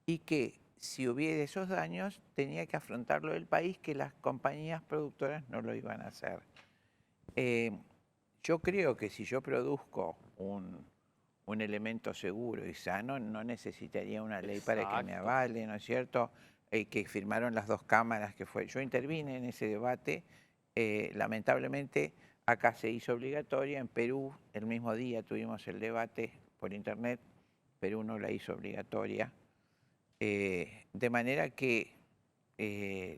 Y que si hubiera esos daños tenía que afrontarlo el país, que las compañías productoras no lo iban a hacer. Yo creo que si yo produzco un elemento seguro y sano, no necesitaría una ley para que me avale, ¿no es cierto? Que firmaron las dos cámaras que fue. Yo intervine en ese debate, lamentablemente acá se hizo obligatoria, en Perú el mismo día tuvimos el debate por internet, Perú no la hizo obligatoria, de manera que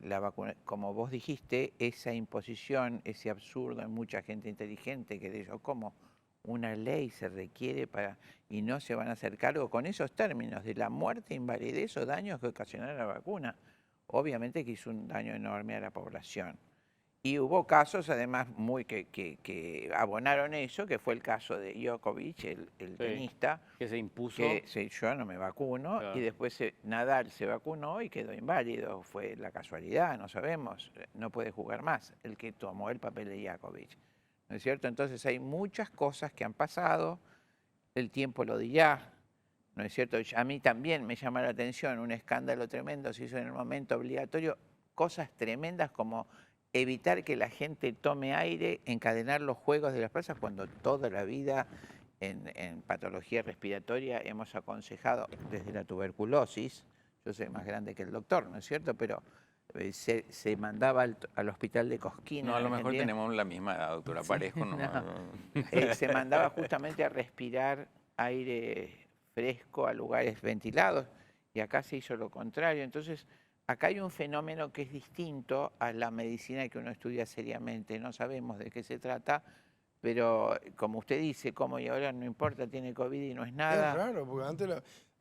la vacuna, como vos dijiste, esa imposición, ese absurdo en mucha gente inteligente que dice, ¿cómo una ley se requiere para y no se van a hacer cargo con esos términos de la muerte, invalidez o daños que ocasionara la vacuna? Obviamente que hizo un daño enorme a la población. Y hubo casos, además, que abonaron eso, que fue el caso de Djokovic, el tenista.
Que se impuso.
Que yo no me vacuno, claro. Y después Nadal se vacunó y quedó inválido. Fue la casualidad, no sabemos. No puede jugar más el que tomó el papel de Djokovic. ¿No es cierto? Entonces hay muchas cosas que han pasado, el tiempo lo dirá, ¿no es cierto? A mí también me llama la atención, un escándalo tremendo se hizo en el momento obligatorio, cosas tremendas como evitar que la gente tome aire, encadenar los juegos de las plazas, cuando toda la vida en patología respiratoria hemos aconsejado desde la tuberculosis, yo soy más grande que el doctor, ¿no es cierto? Pero se mandaba al hospital de Cosquín.
No, a lo mejor tenemos la misma edad, doctora Parejo. No.
Se mandaba justamente a respirar aire fresco a lugares ventilados y acá se hizo lo contrario. Entonces, acá hay un fenómeno que es distinto a la medicina que uno estudia seriamente. No sabemos de qué se trata, pero como usted dice, como y ahora no importa, tiene COVID y no es nada.
Es raro, porque antes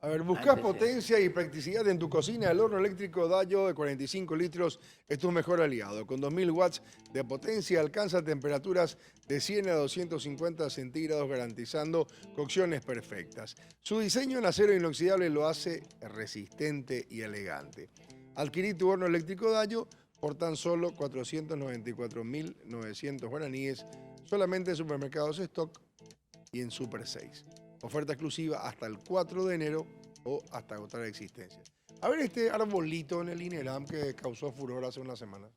a ver, buscas potencia y practicidad en tu cocina. El horno eléctrico Dallo de 45 litros es tu mejor aliado. Con 2000 watts de potencia alcanza temperaturas de 100 a 250 centígrados, garantizando cocciones perfectas. Su diseño en acero inoxidable lo hace resistente y elegante. Adquirí tu horno eléctrico Dallo por tan solo 494.900 guaraníes, solamente en supermercados Stock y en Super 6. Oferta exclusiva hasta el 4 de enero o hasta agotar existencia. A ver este arbolito en el INERAM que causó furor hace unas semanas.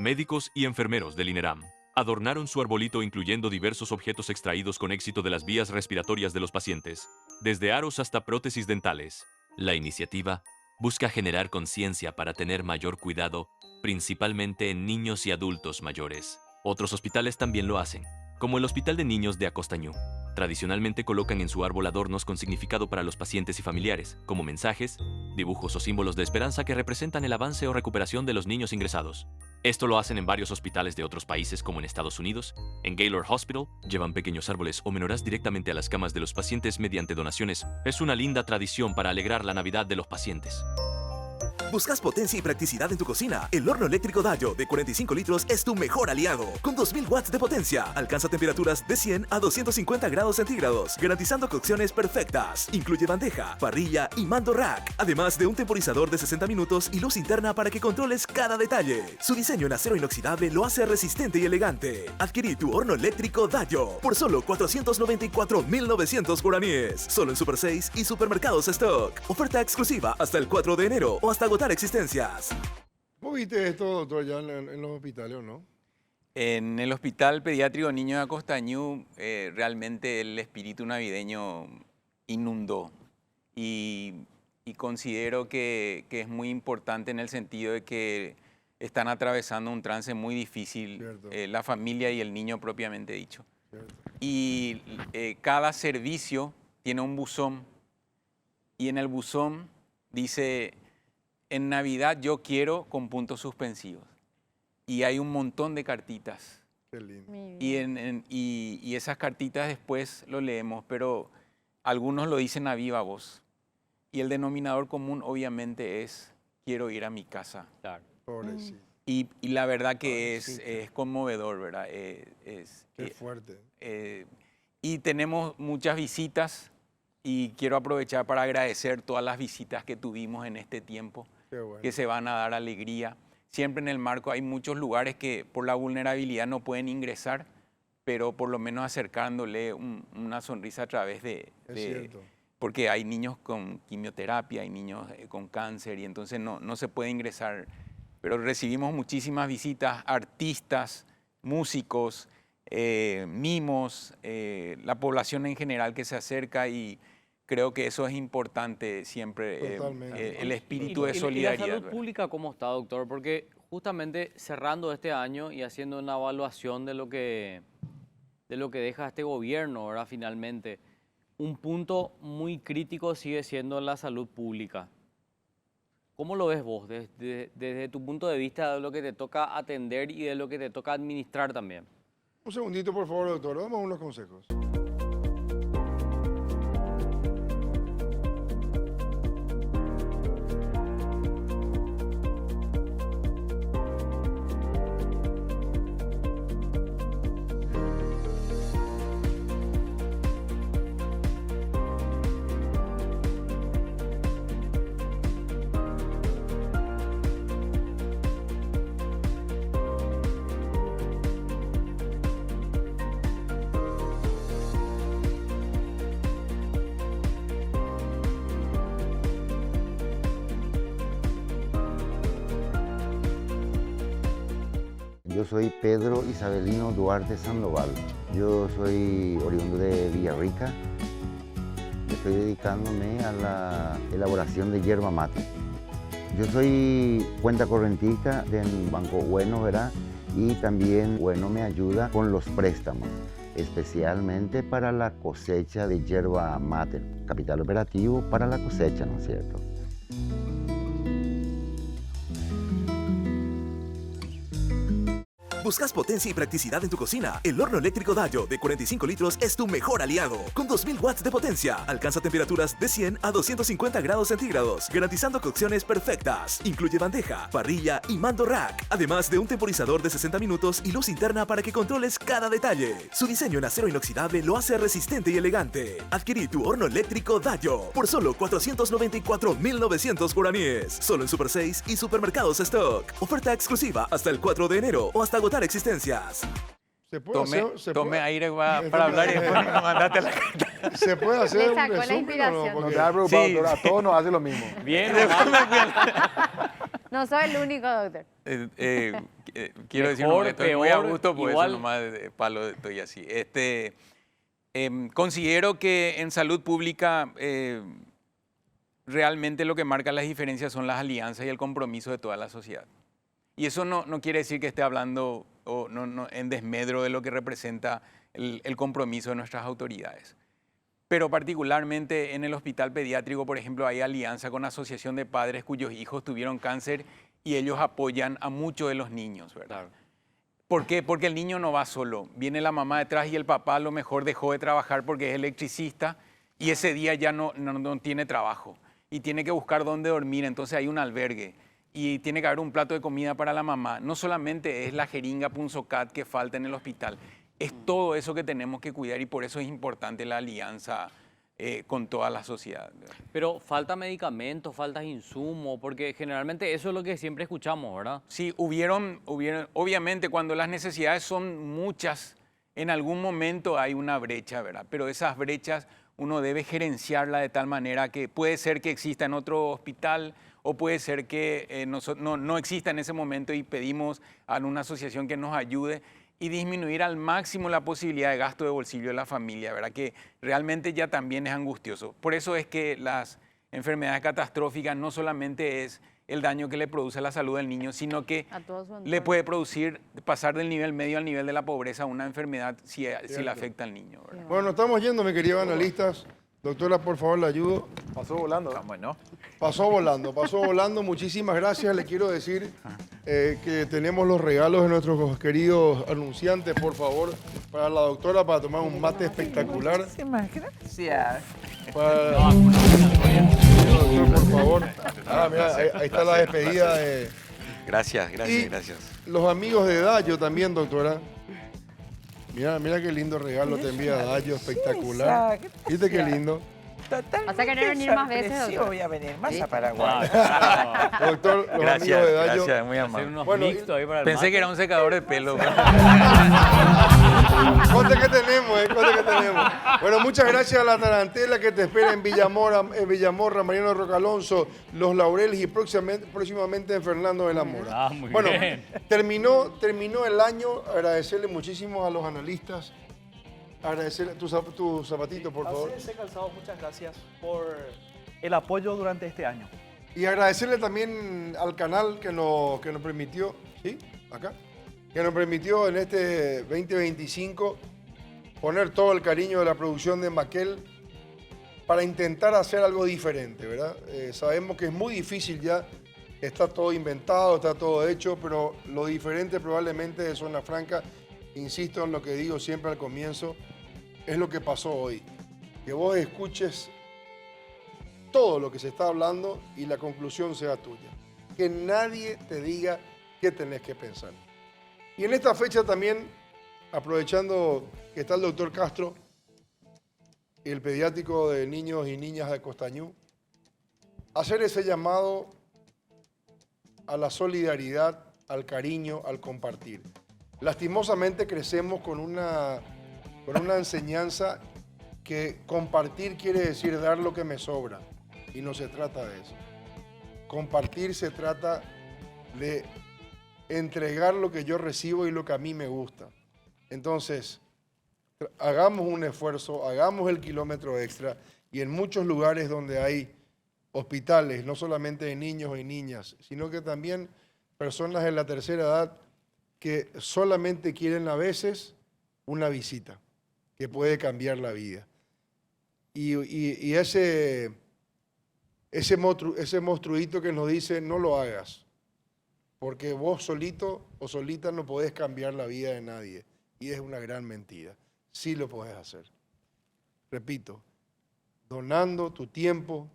Médicos y enfermeros del INERAM adornaron su arbolito incluyendo diversos objetos extraídos con éxito de las vías respiratorias de los pacientes, desde aros hasta prótesis dentales. La iniciativa busca generar conciencia para tener mayor cuidado, principalmente en niños y adultos mayores. Otros hospitales también lo hacen, como el Hospital de Niños de Acostañú. Tradicionalmente colocan en su árbol adornos con significado para los pacientes y familiares, como mensajes, dibujos o símbolos de esperanza que representan el avance o recuperación de los niños ingresados. Esto lo hacen en varios hospitales de otros países como en Estados Unidos. En Gaylord Hospital llevan pequeños árboles o menorás directamente a las camas de los pacientes mediante donaciones. Es una linda tradición para alegrar la Navidad de los pacientes.
¿Buscas potencia y practicidad en tu cocina? El horno eléctrico Dallo de 45 litros es tu mejor aliado. Con 2000 watts de potencia, alcanza temperaturas de 100 a 250 grados centígrados, garantizando cocciones perfectas. Incluye bandeja, parrilla y mando rack, además de un temporizador de 60 minutos y luz interna para que controles cada detalle. Su diseño en acero inoxidable lo hace resistente y elegante. Adquirí tu horno eléctrico Dallo por solo 494.900 guaraníes. Solo en Super 6 y Supermercados Stock. Oferta exclusiva hasta el 4 de enero o hasta agotar existencias.
¿Vos viste esto, doctor, ya en los hospitales o no?
En el Hospital Pediátrico Niño de Acostañú, realmente el espíritu navideño inundó. Y considero que es muy importante en el sentido de que están atravesando un trance muy difícil, la familia y el niño propiamente dicho. Cierto. Y cada servicio tiene un buzón, y en el buzón dice: en Navidad yo quiero, con puntos suspensivos. Y hay un montón de cartitas.
Qué lindo.
Y esas cartitas después lo leemos, pero algunos lo dicen a viva voz. Y el denominador común obviamente es: quiero ir a mi casa.
Claro. Pobrecito.
Y la verdad que es conmovedor, ¿verdad?
Qué fuerte.
Y tenemos muchas visitas, y quiero aprovechar para agradecer todas las visitas que tuvimos en este tiempo. Bueno. Que se van a dar alegría. Siempre en el marco hay muchos lugares que por la vulnerabilidad no pueden ingresar, pero por lo menos acercándole una sonrisa a través de porque hay niños con quimioterapia, hay niños con cáncer, y entonces no se puede ingresar. Pero recibimos muchísimas visitas, artistas, músicos, mimos, la población en general que se acerca, y creo que eso es importante siempre, el espíritu de solidaridad.
¿Y la salud pública cómo está, doctor? Porque justamente cerrando este año y haciendo una evaluación de lo que deja este gobierno, ¿verdad? Finalmente, un punto muy crítico sigue siendo la salud pública. ¿Cómo lo ves vos desde tu punto de vista de lo que te toca atender y de lo que te toca administrar también?
Un segundito, por favor, doctor. Vamos a unos consejos.
Yo soy Pedro Isabelino Duarte Sandoval. Yo soy oriundo de Villarrica. Estoy dedicándome a la elaboración de yerba mate. Yo soy cuenta correntista del Banco Bueno, ¿verdad? Y también Bueno me ayuda con los préstamos, especialmente para la cosecha de yerba mate. Capital operativo para la cosecha, ¿no es cierto?
¿Buscas potencia y practicidad en tu cocina? El horno eléctrico Dallo de 45 litros es tu mejor aliado. Con 2000 watts de potencia, alcanza temperaturas de 100 a 250 grados centígrados, garantizando cocciones perfectas. Incluye bandeja, parrilla y mando rack, además de un temporizador de 60 minutos y luz interna para que controles cada detalle. Su diseño en acero inoxidable lo hace resistente y elegante. Adquirí tu horno eléctrico Dallo por solo 494.900 guaraníes. Solo en Super 6 y Supermercados Stock. Oferta exclusiva hasta el 4 de enero o hasta agotar existencias.
Tome aire para hablar y después nos mandate la carta.
¿Se puede hacer un resumen o no?
No te hagas preocupado, doctor, a todos nos hace lo mismo.
Bien,
no soy el único, doctor.
Quiero decir que estoy muy a gusto, por eso nomás de palo estoy así. Considero que en salud pública realmente lo que marca las diferencias son las alianzas y el compromiso de toda la sociedad. Y eso no quiere decir que esté hablando en desmedro de lo que representa el compromiso de nuestras autoridades. Pero particularmente en el hospital pediátrico, por ejemplo, hay alianza con la Asociación de Padres cuyos hijos tuvieron cáncer y ellos apoyan a muchos de los niños, ¿verdad? Claro. ¿Por qué? Porque el niño no va solo. Viene la mamá detrás y el papá a lo mejor dejó de trabajar porque es electricista y ese día ya no tiene trabajo y tiene que buscar dónde dormir, entonces hay un albergue y tiene que haber un plato de comida para la mamá. No solamente es la jeringa Punzocat que falta en el hospital, es todo eso que tenemos que cuidar y por eso es importante la alianza con toda la sociedad.
Pero falta medicamentos, falta insumos, porque generalmente eso es lo que siempre escuchamos, ¿verdad?
Sí, hubieron obviamente cuando las necesidades son muchas, en algún momento hay una brecha, ¿verdad? Pero esas brechas uno debe gerenciarla de tal manera que puede ser que exista en otro hospital o puede ser que no exista en ese momento y pedimos a una asociación que nos ayude y disminuir al máximo la posibilidad de gasto de bolsillo de la familia, ¿verdad? Que realmente ya también es angustioso. Por eso es que las enfermedades catastróficas no solamente es el daño que le produce a la salud del niño, sino que le puede producir pasar del nivel medio al nivel de la pobreza una enfermedad si le afecta al niño, ¿verdad?
Bueno, nos estamos yendo, mis queridos analistas. Doctora, por favor, la ayudo.
Pasó volando.
Bueno.
Pasó volando. Muchísimas gracias. Le quiero decir que tenemos los regalos de nuestros queridos anunciantes, por favor, para la doctora, para tomar un mate espectacular.
Muchísimas gracias.
Para... doctor, por favor. Mira, ahí está la despedida de...
Gracias.
Los amigos de Dayo también, doctora. Mira qué lindo regalo te envía Dayo, espectacular. ¿Viste qué lindo?
¿Vas a querer venir más veces, doctor?
Voy a venir más a Paraguay.
Doctor, los amigos de Dayo.
Gracias, muy amable.
Bueno,
pensé que era un secador de pelo.
Conte que tenemos. Bueno, muchas gracias a la Tarantela que te espera en Villamorra, Mariano Roca Alonso, Los Laureles y próximamente en Fernando de la Mora. Bueno, terminó el año. Agradecerle muchísimo a los analistas. Agradecerle tu zapatito, por favor.
Así es, Calzado, muchas gracias por el apoyo durante este año.
Y agradecerle también al canal que nos permitió, ¿sí? Acá. Que nos permitió en este 2025 poner todo el cariño de la producción de Maquel para intentar hacer algo diferente, ¿verdad? Sabemos que es muy difícil ya, está todo inventado, está todo hecho, pero lo diferente probablemente de Zona Franca, insisto en lo que digo siempre al comienzo, es lo que pasó hoy. Que vos escuches todo lo que se está hablando y la conclusión sea tuya. Que nadie te diga qué tenés que pensar. Y en esta fecha también, aprovechando que está el doctor Castro, el pediátrico de niños y niñas de Costañú, hacer ese llamado a la solidaridad, al cariño, al compartir. Lastimosamente crecemos con una enseñanza que compartir quiere decir dar lo que me sobra, y no se trata de eso. Compartir se trata de entregar lo que yo recibo y lo que a mí me gusta. Entonces, hagamos un esfuerzo, hagamos el kilómetro extra, y en muchos lugares donde hay hospitales, no solamente de niños y niñas, sino que también personas de la tercera edad que solamente quieren a veces una visita, que puede cambiar la vida. Y ese monstruito que nos dice, no lo hagas, porque vos solito o solita no podés cambiar la vida de nadie. Y es una gran mentira. Sí lo podés hacer. Repito, donando tu tiempo,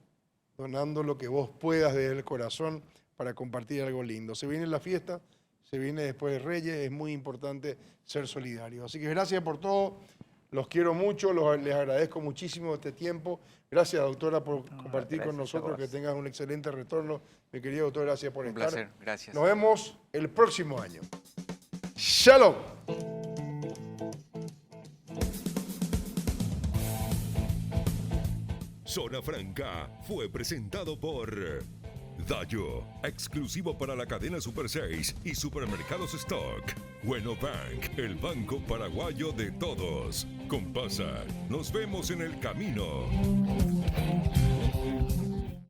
donando lo que vos puedas desde el corazón para compartir algo lindo. Se viene la fiesta, se viene después de Reyes, es muy importante ser solidario. Así que gracias por todo, los quiero mucho, les agradezco muchísimo este tiempo. Gracias, doctora, por compartir con nosotros, que tengas un excelente retorno. Mi querido doctor, gracias por estar.
Un placer, gracias.
Nos vemos el próximo año. Shalom.
Zona Franca fue presentado por Dayo, exclusivo para la cadena Super 6 y Supermercados Stock. Bueno Bank, el banco paraguayo de todos. Compasa, nos vemos en el camino.